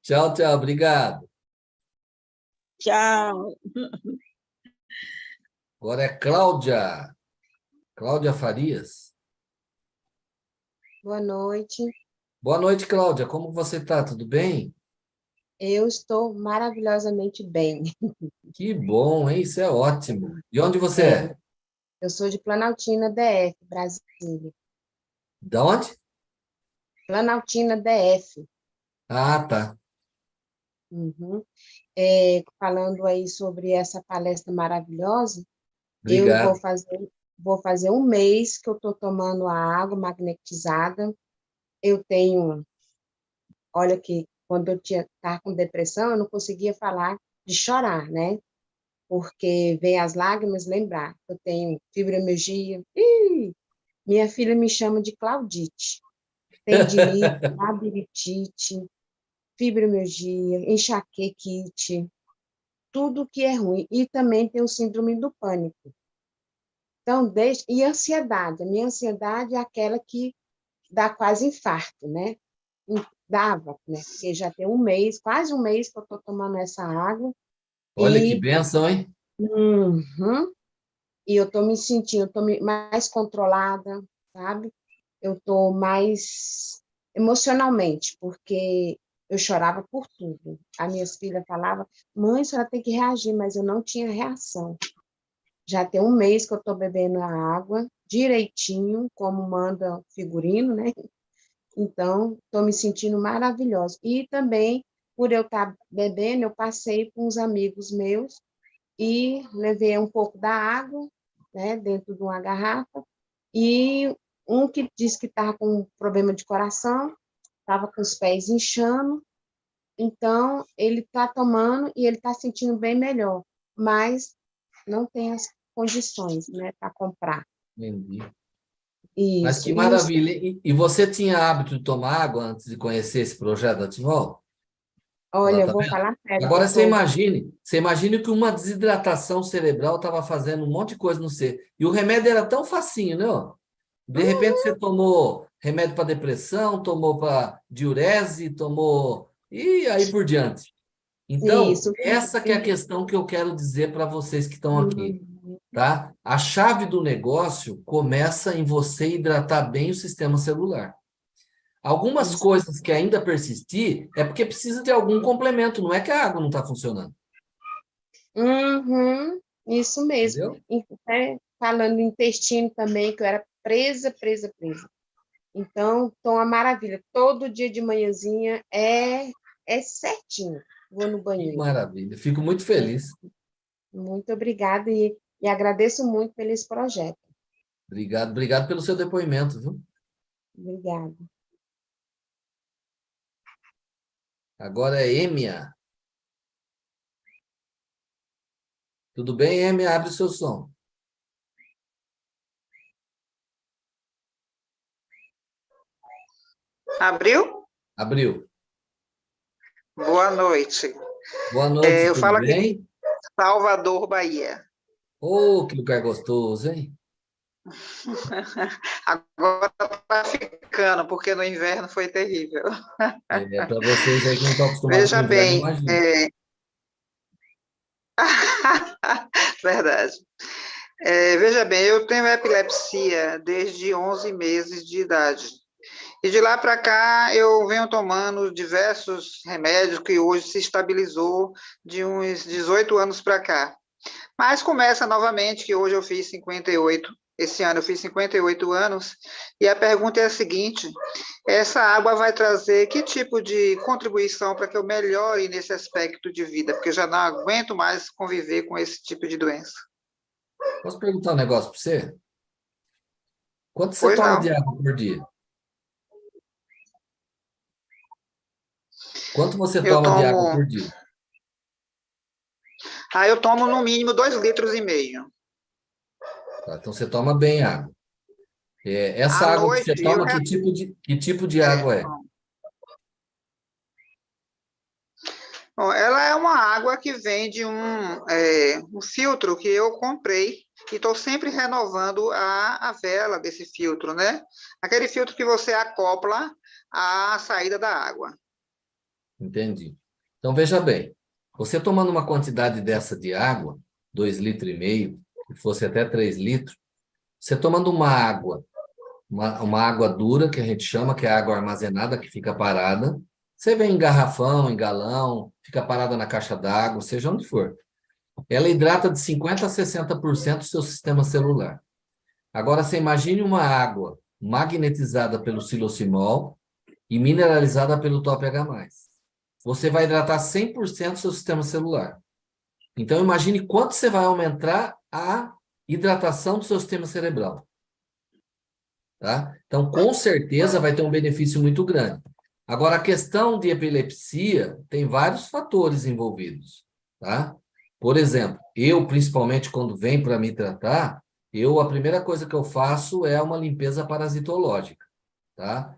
Tchau, tchau. Obrigado. Tchau. Agora é Cláudia. Cláudia Farias. Boa noite. Boa noite, Cláudia. Como você está? Tudo bem? Eu estou maravilhosamente bem. Que bom, hein? Isso é ótimo. De onde você É, é? eu sou de Planaltina, DF, Brasília. De onde? Planaltina, DF. Ah, tá. Uhum. Falando aí sobre essa palestra maravilhosa, eu Obrigado. vou fazer um mês que eu estou tomando a água magnetizada. Eu tenho, olha que quando eu estava com depressão, eu não conseguia falar de chorar, né? Porque vem as lágrimas lembrar. Eu tenho fibromialgia. Minha filha me chama de Claudite. Tendinite, labirintite, fibromialgia, enxaquequite, tudo que é ruim. E também tem o síndrome do pânico. Então, e ansiedade. A minha ansiedade é aquela que dá quase infarto, né? Dava, né? Porque já tem um mês, quase um mês que eu estou tomando essa água. Olha que bênção, hein? Uhum, e eu estou me sentindo, mais controlada, sabe? Eu estou mais emocionalmente, porque eu chorava por tudo. As minhas filhas falavam, mãe, a senhora tem que reagir, mas eu não tinha reação. Já tem um mês que eu estou bebendo a água direitinho, como manda o figurino, né? Então, estou me sentindo maravilhosa. E também, por eu estar bebendo, eu passei com uns amigos meus e levei um pouco da água, né, dentro de uma garrafa, e um que disse que estava com problema de coração, estava com os pés inchando, então ele está tomando e ele está sentindo bem melhor, mas não tem as condições, né, para comprar. Entendi. Mas Isso, que isso. maravilha. E você tinha hábito de tomar água antes de conhecer esse projeto da Timol? Olha, eu vou falar sério, Agora doutor. você imagine que uma desidratação cerebral estava fazendo um monte de coisa no ser. E o remédio era tão facinho, né? Ó. De repente você tomou remédio para depressão, tomou para diurese, tomou... E aí por diante. Então, Isso. essa que é a questão que eu quero dizer para vocês que estão aqui, tá? A chave do negócio começa em você hidratar bem o sistema celular. Algumas Isso. coisas que ainda persistir é porque precisa de algum complemento, não é que a água não está funcionando, Uhum, isso mesmo. entendeu? E até falando do intestino também, que eu era presa. Então, tô uma maravilha. Todo dia de manhãzinha é certinho. Vou no Que banheiro. maravilha, fico muito feliz. Muito obrigada e agradeço muito pelo esse projeto. Obrigado pelo seu depoimento, viu? Obrigada. Agora é Êmia. Tudo bem, Êmia? Abre o seu som. Abriu? Abriu. Boa noite. Boa noite, Eu tudo falo aqui de bem? Salvador, Bahia. Oh, que lugar gostoso, hein? Agora está ficando, porque no inverno foi terrível. Para vocês aí que não estão acostumados com o Veja inverno, bem, imagina. verdade. Veja bem, eu tenho epilepsia desde 11 meses de idade. E de lá para cá eu venho tomando diversos remédios que hoje se estabilizou de uns 18 anos para cá. Mas começa novamente, que hoje eu fiz 58, esse ano eu fiz 58 anos, e a pergunta é a seguinte: essa água vai trazer que tipo de contribuição para que eu melhore nesse aspecto de vida? Porque eu já não aguento mais conviver com esse tipo de doença. Posso perguntar um negócio para você? Quanto você Pois toma de não. água por dia? Quanto você Eu toma de água tomo, por dia? eu tomo no mínimo 2,5 litros. Tá, então você toma bem água. Essa À água que você noite, toma, que tipo de água é? bom, ela é uma água que vem de um filtro que eu comprei e estou sempre renovando a vela desse filtro, né? Aquele filtro que você acopla à saída da água. Entendi. Então, veja bem, você tomando uma quantidade dessa de água, 2,5 litros, que fosse até 3 litros, você tomando uma água, uma água dura, que a gente chama, que é a água armazenada, que fica parada, você vem em garrafão, em galão, fica parada na caixa d'água, seja onde for. Ela hidrata de 50% a 60% o seu sistema celular. Agora, você imagine uma água magnetizada pelo xilocimol e mineralizada pelo Top H+. Você vai hidratar 100% do seu sistema celular. Então, imagine quanto você vai aumentar a hidratação do seu sistema cerebral. Tá? Então, com certeza, vai ter um benefício muito grande. Agora, a questão de epilepsia tem vários fatores envolvidos. Tá? Por exemplo, eu, principalmente, quando vem para me tratar, a primeira coisa que eu faço é uma limpeza parasitológica. Tá?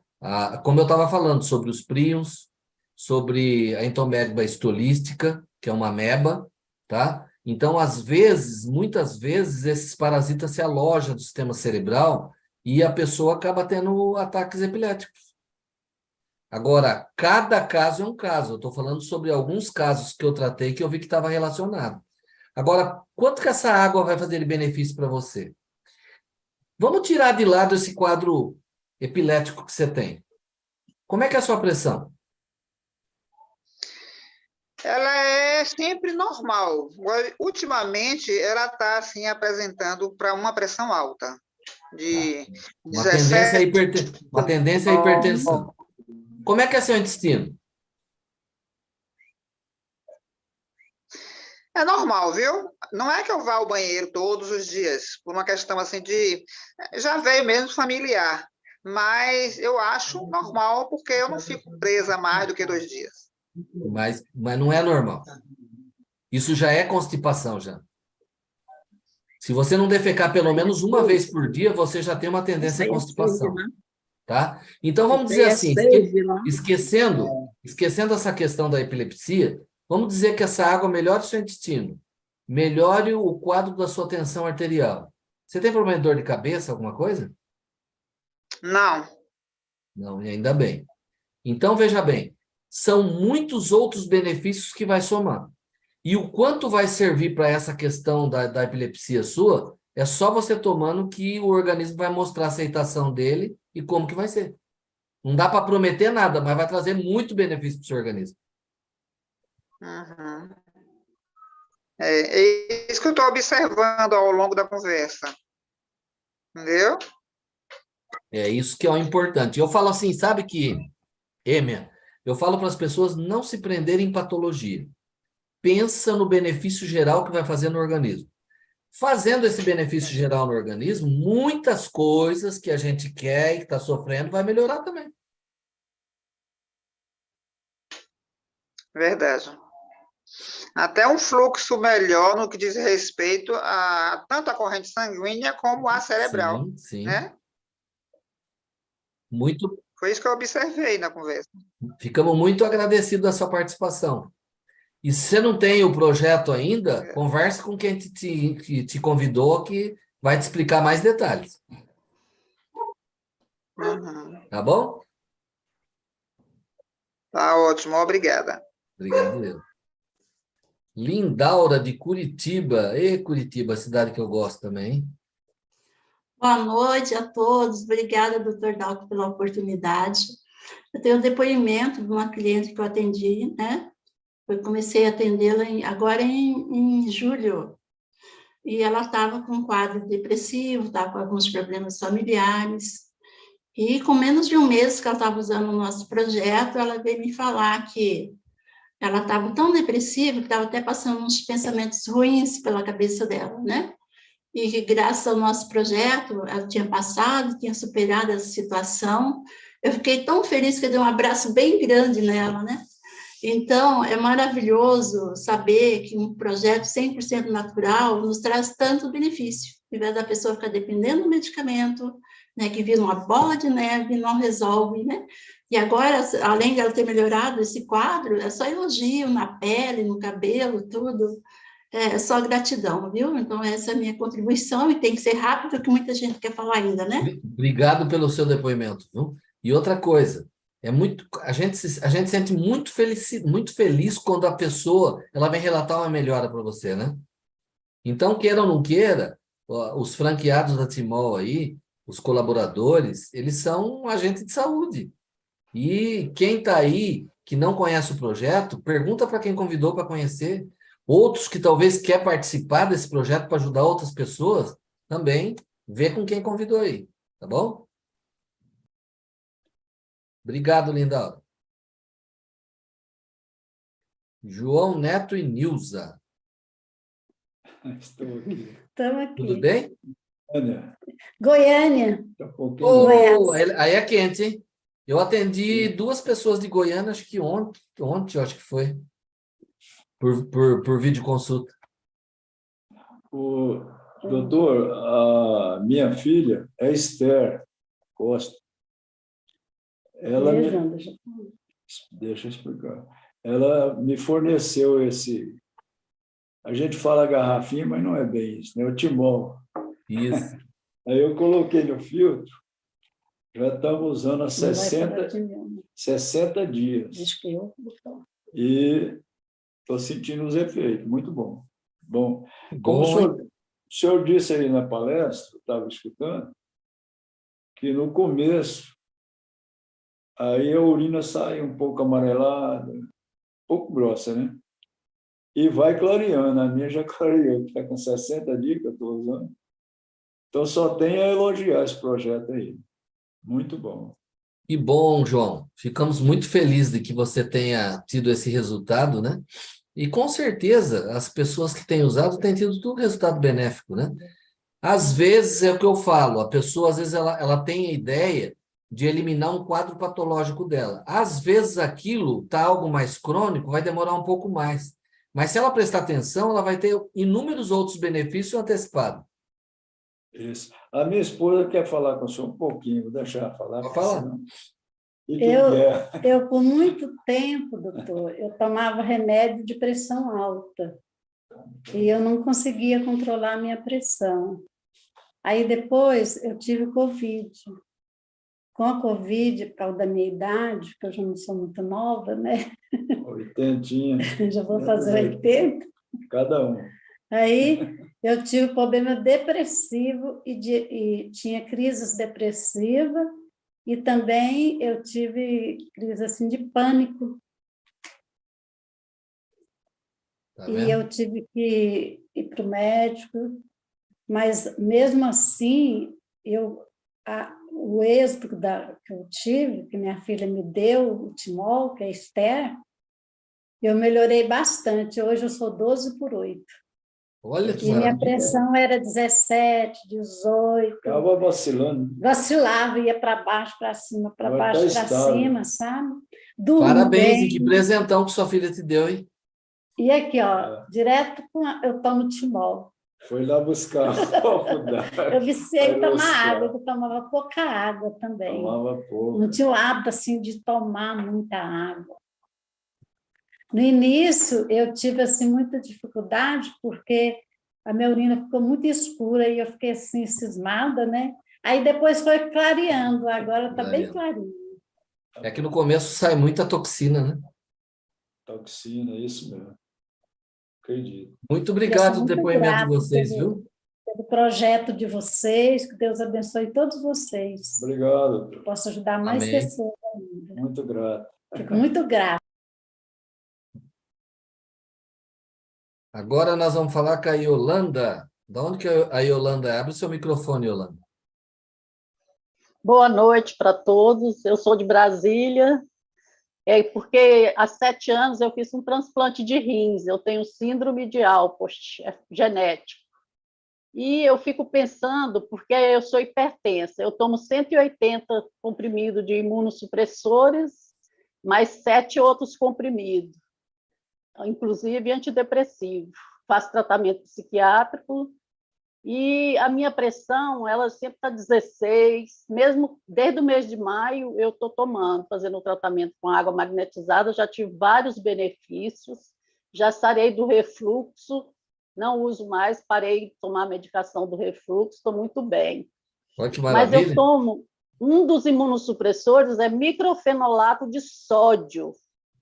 Como eu estava falando sobre os prions, sobre a entomérba estolística, que é uma ameba, tá? Então, às vezes, muitas vezes, esses parasitas se alojam no sistema cerebral e a pessoa acaba tendo ataques epiléticos. Agora, cada caso é um caso. Eu estou falando sobre alguns casos que eu tratei que eu vi que estava relacionado. Agora, quanto que essa água vai fazer de benefício para você? Vamos tirar de lado esse quadro epilético que você tem. Como é que é a sua pressão? Ela é sempre normal. Ultimamente, ela está assim, apresentando para uma pressão alta, de Uma tendência 17. uma tendência à hipertensão. Como é que é seu intestino? É normal, viu? Não é que eu vá ao banheiro todos os dias, por uma questão assim de... Já veio mesmo familiar, mas eu acho normal, porque eu não fico presa mais do que 2 dias. Mas não é normal. Isso já é constipação, já. Se você não defecar pelo menos uma vez por dia, você já tem uma tendência à constipação. Tá? Então, vamos dizer assim, esquecendo essa questão da epilepsia, vamos dizer que essa água melhore o seu intestino, melhore o quadro da sua tensão arterial. Você tem problema de dor de cabeça, alguma coisa? Não. Não, e ainda bem. Então, veja bem, são muitos outros benefícios que vai somar. E o quanto vai servir para essa questão da epilepsia sua, é só você tomando que o organismo vai mostrar a aceitação dele e como que vai ser. Não dá para prometer nada, mas vai trazer muito benefício para o seu organismo. Uhum. É isso que eu estou observando ao longo da conversa. Entendeu? É isso que é o importante. Eu falo assim, sabe que, Êmia, eu falo para as pessoas não se prenderem em patologia. Pensa no benefício geral que vai fazer no organismo. Fazendo esse benefício geral no organismo, muitas coisas que a gente quer e que está sofrendo vai melhorar também. Verdade. Até um fluxo melhor no que diz respeito a tanto a corrente sanguínea como a cerebral, Sim, sim. né? Muito, Foi isso que eu observei na conversa. ficamos muito agradecidos da sua participação. E se você não tem o projeto ainda, converse com quem te convidou, que vai te explicar mais detalhes. Uhum. Tá bom? Tá ótimo, obrigada. Obrigado, eu. Lindaura, de Curitiba. Curitiba, cidade que eu gosto também, hein? Boa noite a todos. Obrigada, doutor Dalto, pela oportunidade. Eu tenho um depoimento de uma cliente que eu atendi, né? Eu comecei a atendê-la agora em julho. E ela estava com um quadro depressivo, estava com alguns problemas familiares. E com menos de um mês que ela estava usando o nosso projeto, ela veio me falar que ela estava tão depressiva que estava até passando uns pensamentos ruins pela cabeça dela, né? E que, graças ao nosso projeto, ela tinha passado, tinha superado essa situação. Eu fiquei tão feliz que eu dei um abraço bem grande nela, né? Então, é maravilhoso saber que um projeto 100% natural nos traz tanto benefício, ao invés da pessoa ficar dependendo do medicamento, né, que vira uma bola de neve e não resolve, né? E agora, além de ela ter melhorado esse quadro, é só elogio na pele, no cabelo, tudo. É só gratidão, viu? Então, essa é a minha contribuição, e tem que ser rápido, porque muita gente quer falar ainda, né? Obrigado pelo seu depoimento, viu? E outra coisa, a gente sente muito feliz quando a pessoa ela vem relatar uma melhora para você, né? Então, queira ou não queira, os franqueados da Timol aí, os colaboradores, eles são um agente de saúde. E quem está aí, que não conhece o projeto, pergunta para quem convidou para conhecer. Outros que talvez quer participar desse projeto para ajudar outras pessoas, também vê com quem convidou aí, tá bom? Obrigado, Linda. João Neto e Nilza. Estou aqui. Estamos aqui. Tudo bem? Goiânia. Goiânia. Tá um pouquinho Aí é quente, hein? Eu atendi 2 pessoas de Goiânia, acho que ontem eu acho que foi, por videoconsulta. O doutor, a minha filha é Esther Costa. Ela deixa eu explicar. Ela me forneceu esse. A gente fala garrafinha, mas não é bem isso, né? O timol. Isso. Aí eu coloquei no filtro. Já estamos usando há 60 dias. E estou sentindo os efeitos. Muito bom. Bom, como o senhor disse aí na palestra, eu estava escutando, que no começo aí a urina sai um pouco amarelada, um pouco grossa, né? E vai clareando. A minha já clareou, que está com 60 dias que eu estou usando. Então, só tenho a elogiar esse projeto aí. Muito bom. Que bom, João. Ficamos muito felizes de que você tenha tido esse resultado, né? E com certeza as pessoas que têm usado têm tido tudo resultado benéfico, né? Às vezes é o que eu falo, a pessoa às vezes ela tem a ideia de eliminar um quadro patológico dela. Às vezes aquilo está algo mais crônico, vai demorar um pouco mais. Mas se ela prestar atenção, ela vai ter inúmeros outros benefícios antecipados. Isso. A minha esposa quer falar com o senhor um pouquinho, vou deixar ela falar. Pode falar. Senão... Eu, por muito tempo, doutor, eu tomava remédio de pressão alta e eu não conseguia controlar a minha pressão. Aí depois eu tive Covid. com a Covid, por causa da minha idade, que eu já não sou muito nova, né? 80. Já vou fazer 80. Cada um. Aí eu tive problema depressivo e tinha crises depressivas e também eu tive crise assim de pânico. Tá E vendo? eu tive que ir para o médico, mas mesmo assim, o êxito que eu tive, que minha filha me deu, o Timol, que é a Esther, eu melhorei bastante. Hoje eu sou 12/8. Olha que E minha maravilha. pressão era 17, 18. Estava vacilando. Vacilava, ia para baixo, para cima, para Agora baixo, tá para estável. cima, sabe? Durmo Parabéns, e bem. que presentão que sua filha te deu, hein? E aqui, ó, direto eu tomo Timol. Foi lá buscar Eu viciei em Para tomar gostar. água, eu tomava pouca água também. Tomava pouco. Não tinha o hábito assim de tomar muita água. No início, eu tive assim muita dificuldade, porque a minha urina ficou muito escura e eu fiquei assim cismada, né? Aí depois foi clareando, agora está bem clarinho. É que no começo sai muita toxina, né? Toxina, isso mesmo. Acredito. Muito Eu obrigado sou pelo muito depoimento de grata vocês, viu? pelo projeto de vocês, que Deus abençoe todos vocês. Obrigado. Posso ajudar mais Amém. pessoas ainda. Muito grato. Fico muito grata. Agora nós vamos falar com a Yolanda. Da onde que a Yolanda é? Abre o seu microfone, Yolanda. Boa noite para todos. Eu sou de Brasília, porque há 7 anos eu fiz um transplante de rins. Eu tenho síndrome de Alport, genético. E eu fico pensando, porque eu sou hipertensa, eu tomo 180 comprimidos de imunossupressores, mais 7 outros comprimidos, inclusive antidepressivo. Faço tratamento psiquiátrico e a minha pressão, ela sempre está 16, mesmo desde o mês de maio eu estou tomando, fazendo o tratamento com água magnetizada, já tive vários benefícios, já sarei do refluxo, não uso mais, parei de tomar a medicação do refluxo, estou muito bem. Olha que Mas maravilha. eu tomo, um dos imunossupressores é microfenolato de sódio,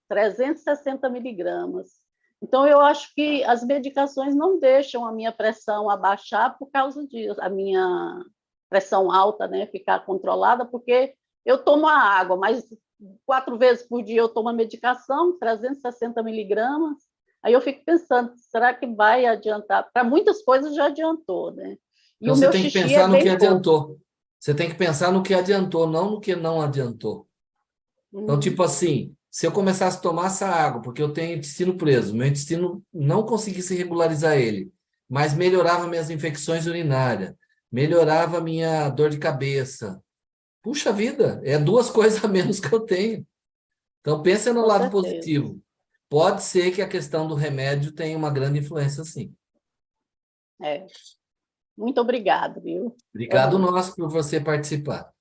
360 miligramas. Então, eu acho que as medicações não deixam a minha pressão abaixar por causa disso, a minha pressão alta, né, ficar controlada, porque eu tomo a água, mas 4 vezes por dia eu tomo a medicação, 360 miligramas, aí eu fico pensando, será que vai adiantar? Para muitas coisas já adiantou, né? E Então o você meu tem que xixi pensar é no que bem pouco. adiantou. Você tem que pensar no que adiantou, não no que não adiantou. Então, tipo assim, se eu começasse a tomar essa água, porque eu tenho intestino preso, meu intestino não conseguisse regularizar ele, mas melhorava minhas infecções urinárias, melhorava minha dor de cabeça. Puxa vida, é 2 coisas a menos que eu tenho. Então, pensa no Com lado certeza. positivo. Pode ser que a questão do remédio tenha uma grande influência, sim. Muito obrigada, viu? Obrigado nós por você participar.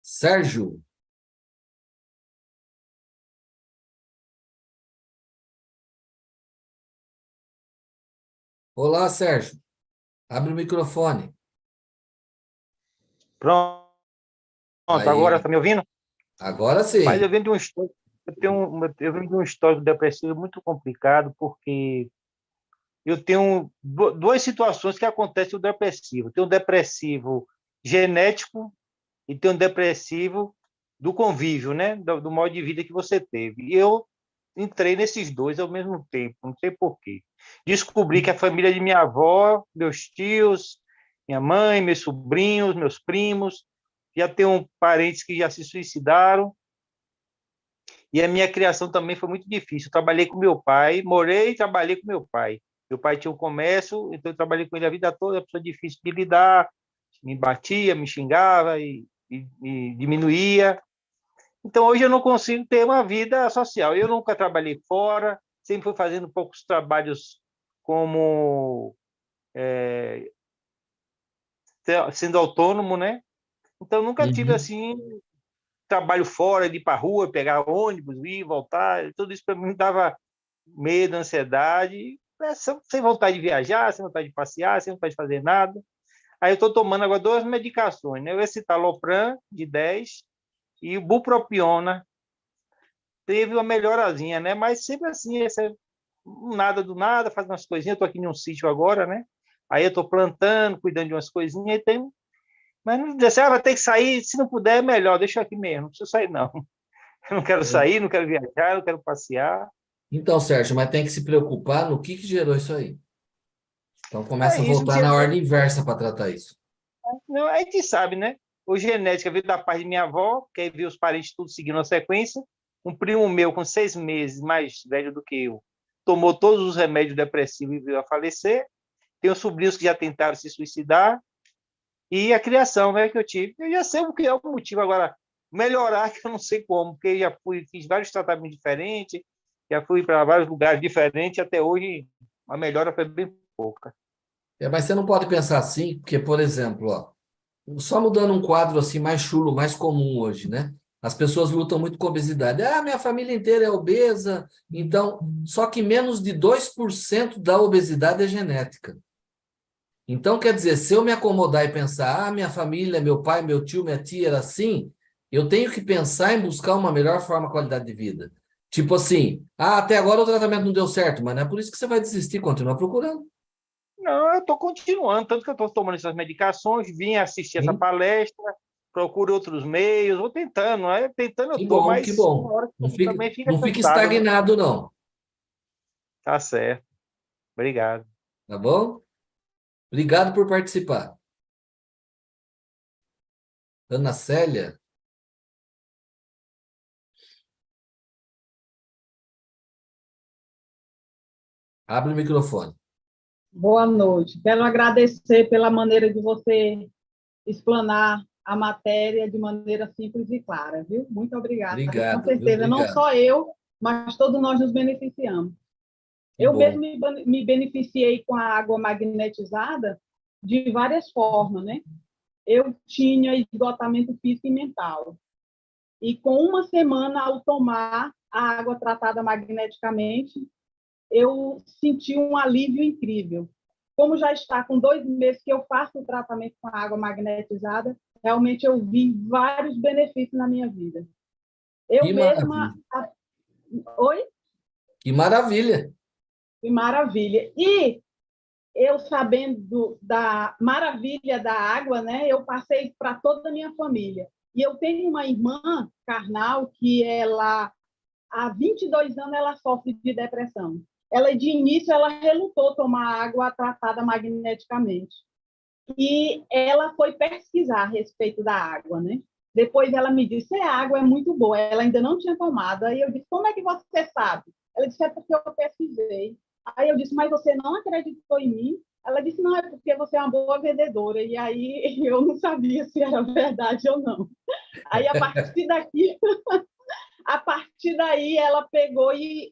Sérgio. Olá, Sérgio. Abre o microfone. Pronto, Aí. agora está me ouvindo? Agora sim. Mas eu venho de um histórico, eu venho de um histórico depressivo muito complicado, porque eu tenho 2 situações que acontecem no depressivo. Tem um depressivo genético e tem um depressivo do convívio, né? Do modo de vida que você teve. E eu entrei nesses 2 ao mesmo tempo, não sei por quê. Descobri que a família de minha avó, meus tios, minha mãe, meus sobrinhos, meus primos, já tenho parentes que já se suicidaram, e a minha criação também foi muito difícil. Eu trabalhei com meu pai, morei e trabalhei com meu pai. Meu pai tinha um comércio, então eu trabalhei com ele a vida toda, pessoa difícil de lidar, me batia, me xingava e diminuía. Então, hoje eu não consigo ter uma vida social. Eu nunca trabalhei fora, sempre fui fazendo poucos trabalhos como sendo autônomo, né? Então, nunca tive, assim, trabalho fora, de ir para a rua, pegar ônibus, ir, voltar. Tudo isso para mim me dava medo, ansiedade, sem vontade de viajar, sem vontade de passear, sem vontade de fazer nada. Aí eu estou tomando agora 2 medicações, né? O escitalopram, de 10, e o bupropiona. Teve uma melhorazinha, né? Mas sempre assim, nada do nada, fazendo umas coisinhas. Eu estou aqui em um sítio agora, né? Aí eu estou plantando, cuidando de umas coisinhas, e tem... mas não dizer assim, vai ter que sair, se não puder é melhor, deixa eu aqui mesmo, não preciso sair não. Eu não quero sair, não quero viajar, não quero passear. Então, Sérgio, mas tem que se preocupar no que gerou isso aí. Então começa a Isso, voltar na ordem inversa para tratar isso. não, a gente sabe, né? O genética veio da parte de minha avó, que aí veio os parentes tudo seguindo a sequência. Um primo meu, com 6 meses, mais velho do que eu, tomou todos os remédios depressivos e veio a falecer. Tenho sobrinhos que já tentaram se suicidar. E a criação, né, que eu tive. Eu já sei o que é o motivo agora. Melhorar, que eu não sei como, porque eu já fiz vários tratamentos diferentes, já fui para vários lugares diferentes, até hoje a melhora foi bem pouca. Mas você não pode pensar assim, porque, por exemplo, ó, só mudando um quadro assim mais chulo, mais comum hoje, né? As pessoas lutam muito com obesidade. Ah, minha família inteira é obesa, então, só que menos de 2% da obesidade é genética. Então, quer dizer, se eu me acomodar e pensar, ah, minha família, meu pai, meu tio, minha tia era assim, eu tenho que pensar em buscar uma melhor forma, qualidade de vida. Tipo assim, ah, até agora o tratamento não deu certo, mas não é por isso que você vai desistir, continua procurando. Não, eu estou continuando, tanto que eu estou tomando essas medicações, vim assistir essa palestra, procuro outros meios, vou tentando, né? Tentando eu estou, mas Que bom. uma hora Não também fica fica cansado, né? estagnado, não. Tá certo. Obrigado. Tá bom? Obrigado por participar. Ana Célia? Abre o microfone. Boa noite. Quero agradecer pela maneira de você explanar a matéria de maneira simples e clara, viu? Muito obrigada. Obrigado. Com certeza, não só eu, mas todos nós nos beneficiamos. Eu mesmo me beneficiei com a água magnetizada de várias formas, né? Eu tinha esgotamento físico e mental. E com uma semana, ao tomar a água tratada magneticamente, eu senti um alívio incrível. Como já está com 2 meses que eu faço o tratamento com a água magnetizada, realmente eu vi vários benefícios na minha vida. Eu Que mesma... Oi? Que maravilha! Que maravilha! E eu, sabendo da maravilha da água, né, eu passei para toda a minha família. E eu tenho uma irmã carnal que ela, há 22 anos, ela sofre de depressão. Ela, de início, ela relutou tomar água tratada magneticamente. E ela foi pesquisar a respeito da água, né? Depois ela me disse, a água é muito boa. Ela ainda não tinha tomado. Aí eu disse, como é que você sabe? Ela disse, é porque eu pesquisei. Aí eu disse, mas você não acreditou em mim? Ela disse, não, é porque você é uma boa vendedora. E aí eu não sabia se era verdade ou não. Aí, a partir daí, ela pegou e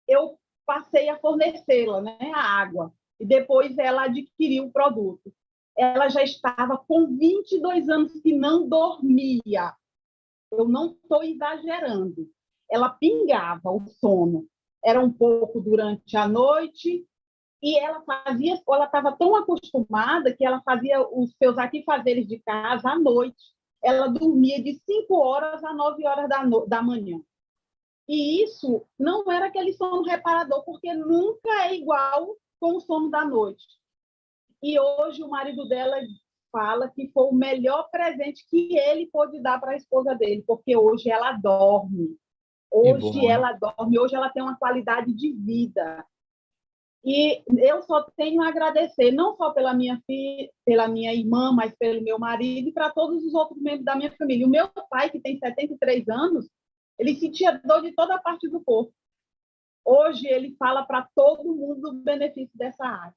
eu passei a fornecê-la, né, a água. E depois ela adquiriu o produto. Ela já estava com 22 anos que não dormia. Eu não estou exagerando. Ela pingava o sono. Era um pouco durante a noite, e ela estava tão acostumada que ela fazia os seus afazeres de casa à noite. Ela dormia de 5 horas a 9 horas da manhã. E isso não era aquele sono reparador, porque nunca é igual com o sono da noite. E hoje o marido dela fala que foi o melhor presente que ele pôde dar para a esposa dele, porque hoje ela dorme. Hoje ela dorme, hoje ela tem uma qualidade de vida. E eu só tenho a agradecer, não só pela minha filha, pela minha irmã, mas pelo meu marido e para todos os outros membros da minha família. O meu pai, que tem 73 anos, ele sentia dor de toda a parte do corpo. Hoje ele fala para todo mundo o benefício dessa água.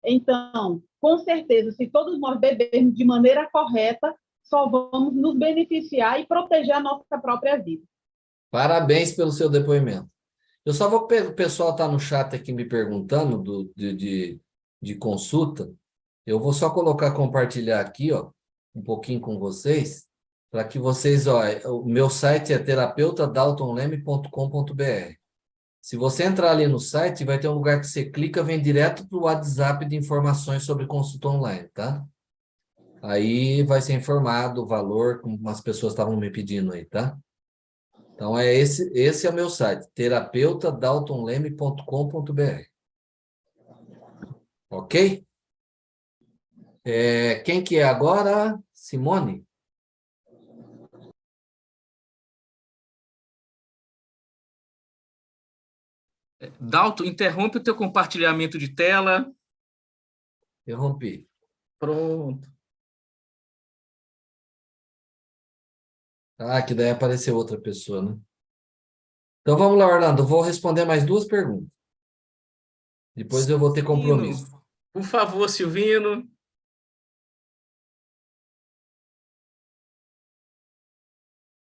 Então, com certeza, se todos nós bebermos de maneira correta, só vamos nos beneficiar e proteger a nossa própria vida. Parabéns pelo seu depoimento. Eu só vou... O pessoal está no chat aqui me perguntando de consulta. Eu vou só colocar, compartilhar aqui, ó, um pouquinho com vocês, para que vocês... Ó, o meu site é terapeutadaltonleme.com.br. Se você entrar ali no site, vai ter um lugar que você clica, vem direto para o WhatsApp de informações sobre consulta online, tá? Aí vai ser informado o valor, como as pessoas estavam me pedindo aí, tá? Então, esse é o meu site, terapeutadaltonleme.com.br. Ok? Quem que é agora? Simone? Dalton, interrompe o teu compartilhamento de tela. Interrompi. Pronto. Ah, que daí apareceu outra pessoa, né? Então vamos lá, Orlando. Eu vou responder mais 2 perguntas. Depois eu vou ter compromisso. Silvino, por favor, Silvino.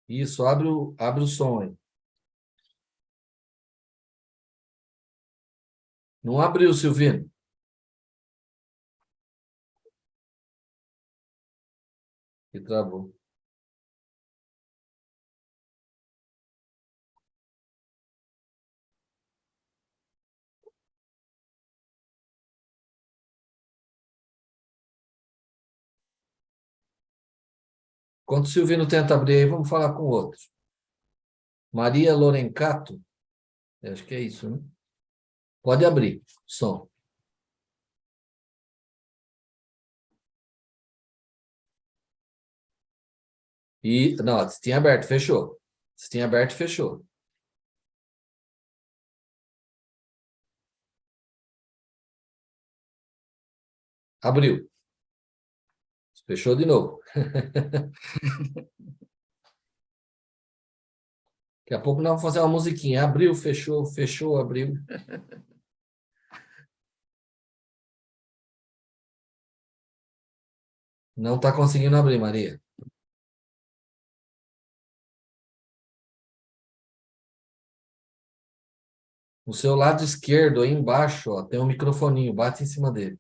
Isso, abre o som aí. Não abriu, Silvino. Que travou. Enquanto o Silvino tenta abrir aí, vamos falar com o outro. Maria Lorencato. Acho que é isso, né? Pode abrir som. Não, se tinha aberto, fechou. Se tinha aberto, fechou. Abriu. Fechou de novo. Daqui a pouco nós vamos fazer uma musiquinha. Abriu, fechou, fechou, abriu. Não está conseguindo abrir, Maria. No seu lado esquerdo, aí embaixo, ó, tem um microfoninho. Bate em cima dele.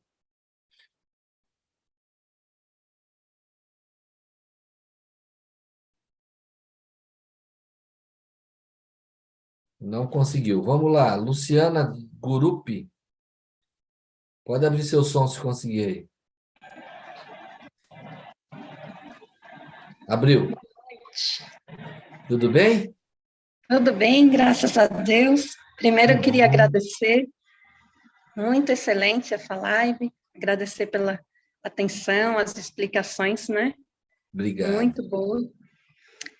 Não conseguiu. Vamos lá. Luciana Gurupi. Pode abrir seu som se conseguir aí. Abriu. Tudo bem? Tudo bem, graças a Deus. Primeiro eu queria agradecer, muito excelente essa live, agradecer pela atenção, as explicações, né? Obrigado. Muito boa.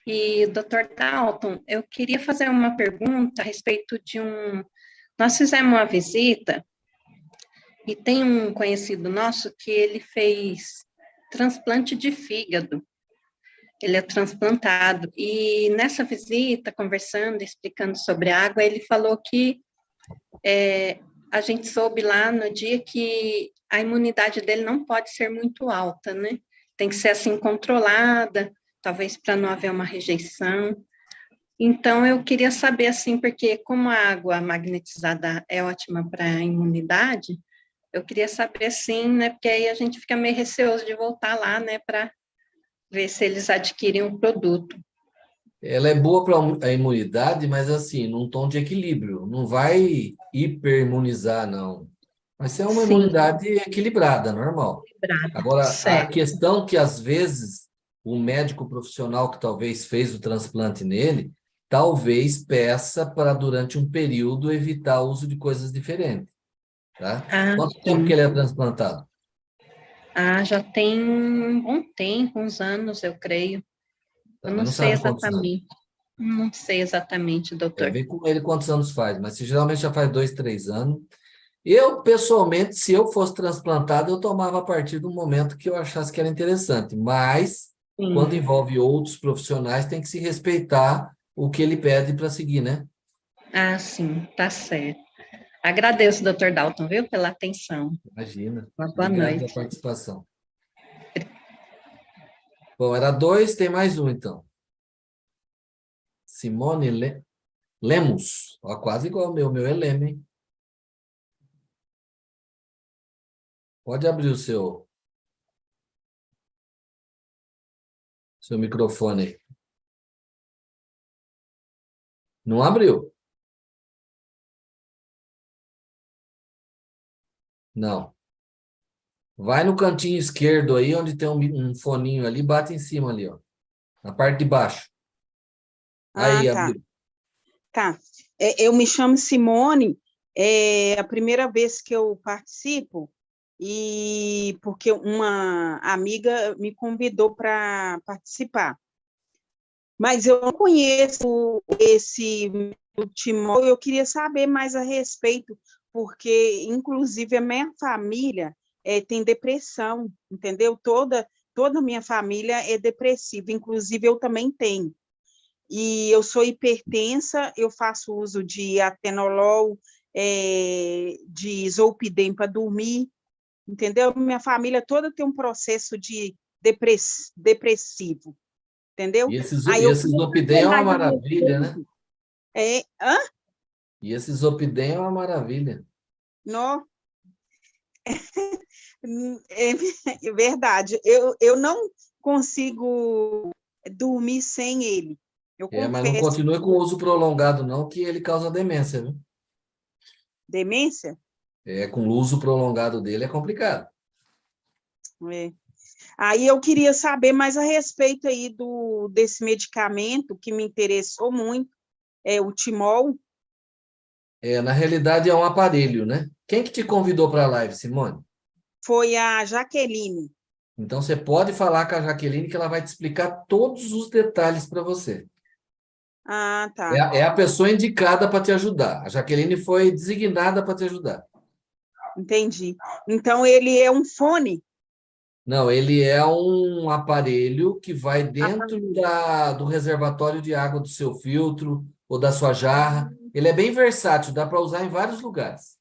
E, Dr. Dalton, eu queria fazer uma pergunta a respeito de Nós fizemos uma visita e tem um conhecido nosso que ele fez transplante de fígado. Ele é transplantado. E nessa visita, conversando, explicando sobre a água, ele falou que a gente soube lá no dia que a imunidade dele não pode ser muito alta, né? Tem que ser assim controlada, talvez para não haver uma rejeição. Então, eu queria saber, assim, porque como a água magnetizada é ótima para a imunidade, eu queria saber, assim, né? Porque aí a gente fica meio receoso de voltar lá, né? Para ver se eles adquirem o produto. Ela é boa para a imunidade, mas assim, num tom de equilíbrio. Não vai hiperimunizar, não. Vai ser uma imunidade equilibrada, normal. Agora, a Certo. questão que, às vezes, o médico profissional que talvez fez o transplante nele, talvez peça para, durante um período, evitar o uso de coisas diferentes. Tá? Quanto tempo que ele é transplantado? Já tem um bom tempo, uns anos, eu creio. Eu Também não não sei sabe quantos anos. exatamente. Não sei exatamente, doutor. Vê com ele quantos anos faz, mas se geralmente já faz 2, 3 anos. Eu, pessoalmente, se eu fosse transplantado, eu tomava a partir do momento que eu achasse que era interessante. Mas, quando envolve outros profissionais, tem que se respeitar o que ele pede para seguir, né? Sim, tá certo. Agradeço, doutor Dalton, viu, pela atenção. Imagina. Boa Obrigado noite. pela participação. Bom, era 2, tem mais um, então. Simone Lemos. Ó, quase igual ao meu. O meu é Leme, hein? Pode abrir o seu microfone aí. Não abriu? Não. Vai no cantinho esquerdo aí, onde tem um foninho ali, bate em cima ali, ó. Na parte de baixo. Aí, Tá. abriu. Tá. Eu me chamo Simone, é a primeira vez que eu participo, e porque uma amiga me convidou para participar. Mas eu não conheço esse Timor, eu queria saber mais a respeito, porque, inclusive, a minha família tem depressão, entendeu? Toda a minha família é depressiva, inclusive eu também tenho. E eu sou hipertensa, eu faço uso de atenolol, de zolpidem para dormir, entendeu? Minha família toda tem um processo de depressivo, entendeu? E esse Aí eu Zolpidem é uma queria saber mais a maravilha, né? respeito. Hã? E esse Zolpidem é uma maravilha. Não, é verdade. Eu não consigo dormir sem ele. Eu Mas não confesso. continue com o uso prolongado, não, que ele causa demência, viu? Demência? Com o uso prolongado dele é complicado. É. Aí eu queria saber mais a respeito aí desse medicamento que me interessou muito, o Timol. Na realidade, é um aparelho, né? Quem que te convidou para a live, Simone? Foi a Jaqueline. Então, você pode falar com a Jaqueline que ela vai te explicar todos os detalhes para você. Ah, tá. É a pessoa indicada para te ajudar. A Jaqueline foi designada para te ajudar. Entendi. Então, ele é um fone? Não, ele é um aparelho que vai dentro do reservatório de água do seu filtro ou da sua jarra. Ele é bem versátil, dá para usar em vários lugares.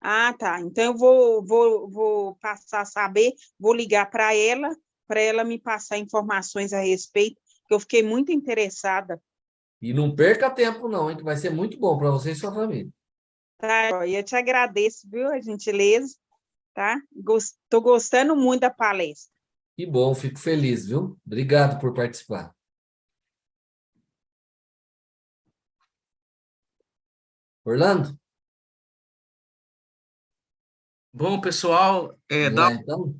Ah, tá. Então, eu vou passar a saber, vou ligar para ela me passar informações a respeito, que eu fiquei muito interessada. E não perca tempo não, hein, que vai ser muito bom para você e sua família. Tá, eu te agradeço, viu, a gentileza, tá? Estou gostando muito da palestra. Que bom, fico feliz, viu? Obrigado por participar. Orlando? Bom, pessoal, então?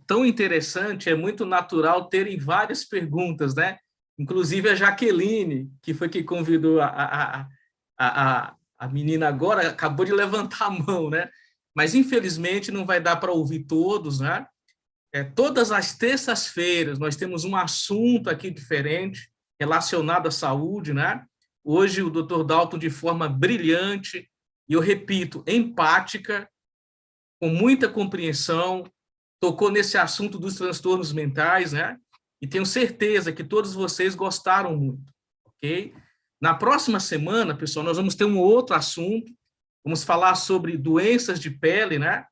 Tão interessante, é muito natural terem várias perguntas, né? Inclusive a Jaqueline, que foi que convidou a menina agora, acabou de levantar a mão, né? Mas, infelizmente, não vai dar para ouvir todos, né? Todas as terças-feiras nós temos um assunto aqui diferente relacionado à saúde, né? Hoje o Dr. Dalton, de forma brilhante, e eu repito, empática, com muita compreensão, tocou nesse assunto dos transtornos mentais, né? E tenho certeza que todos vocês gostaram muito, ok? Na próxima semana, pessoal, nós vamos ter um outro assunto, vamos falar sobre doenças de pele, né?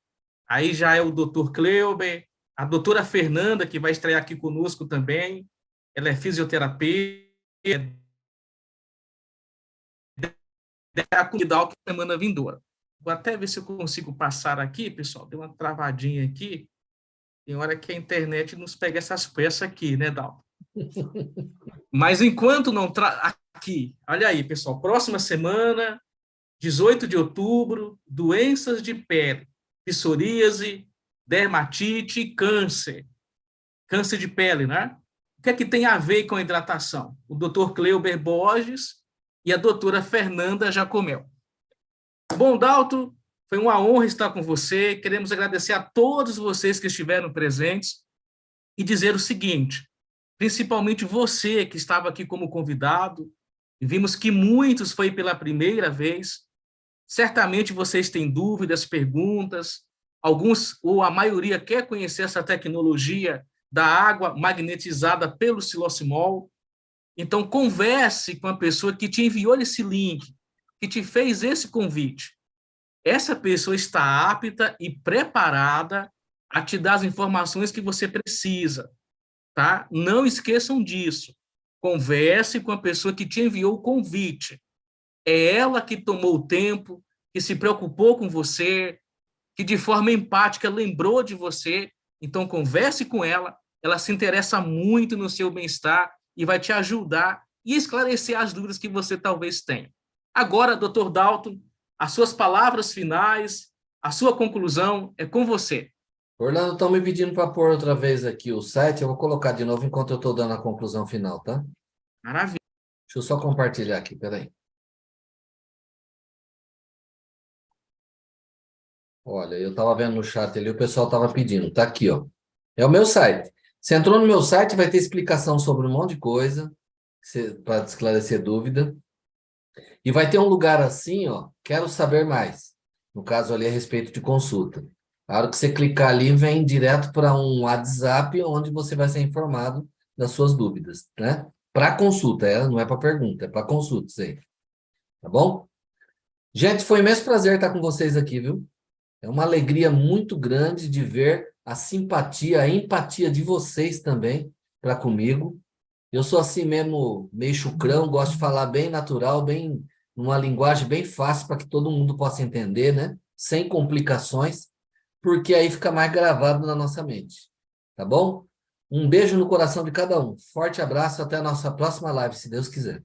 Aí já é o Dr. Kleuber, a doutora Fernanda, que vai estrear aqui conosco também, ela é fisioterapeuta, a comunidade que semana vindoura. Vou até ver se eu consigo passar aqui, pessoal, deu uma travadinha aqui, tem hora que a internet nos pega essas peças aqui, né, Dalton? Mas enquanto não aqui, olha aí, pessoal, próxima semana, 18 de outubro, doenças de pele, psoríase, dermatite e câncer. Câncer de pele, né? O que é que tem a ver com a hidratação? O Dr. Kleuber Borges e a doutora Fernanda Jacomel. Bom, Dalton, foi uma honra estar com você. Queremos agradecer a todos vocês que estiveram presentes e dizer o seguinte, principalmente você que estava aqui como convidado, e vimos que muitos foi pela primeira vez. Certamente vocês têm dúvidas, perguntas, alguns ou a maioria quer conhecer essa tecnologia da água magnetizada pelo silocimol. Então, converse com a pessoa que te enviou esse link, que te fez esse convite. Essa pessoa está apta e preparada a te dar as informações que você precisa, tá? Não esqueçam disso. Converse com a pessoa que te enviou o convite. É ela que tomou o tempo, que se preocupou com você, que de forma empática lembrou de você. Então, converse com ela. Ela se interessa muito no seu bem-estar e vai te ajudar e esclarecer as dúvidas que você talvez tenha. Agora, Dr. Dalton, as suas palavras finais, a sua conclusão é com você. Orlando, estão me pedindo para pôr outra vez aqui o site. Eu vou colocar de novo enquanto eu estou dando a conclusão final, tá? Maravilha. Deixa eu só compartilhar aqui, peraí. Olha, eu estava vendo no chat ali, o pessoal estava pedindo. Tá aqui, ó. É o meu site. Você entrou no meu site, vai ter explicação sobre um monte de coisa, para esclarecer dúvida. E vai ter um lugar assim, ó, quero saber mais. No caso ali, a respeito de consulta. A hora que você clicar ali, vem direto para um WhatsApp, onde você vai ser informado das suas dúvidas, né? Para consulta, não é para pergunta, é para consulta, isso aí. Tá bom? Gente, foi um imenso prazer estar com vocês aqui, viu? É uma alegria muito grande de ver a simpatia, a empatia de vocês também para comigo. Eu sou assim mesmo, meio chucrão, gosto de falar bem natural, bem numa linguagem bem fácil para que todo mundo possa entender, né? Sem complicações, porque aí fica mais gravado na nossa mente. Tá bom? Um beijo no coração de cada um. Forte abraço, até a nossa próxima live, se Deus quiser.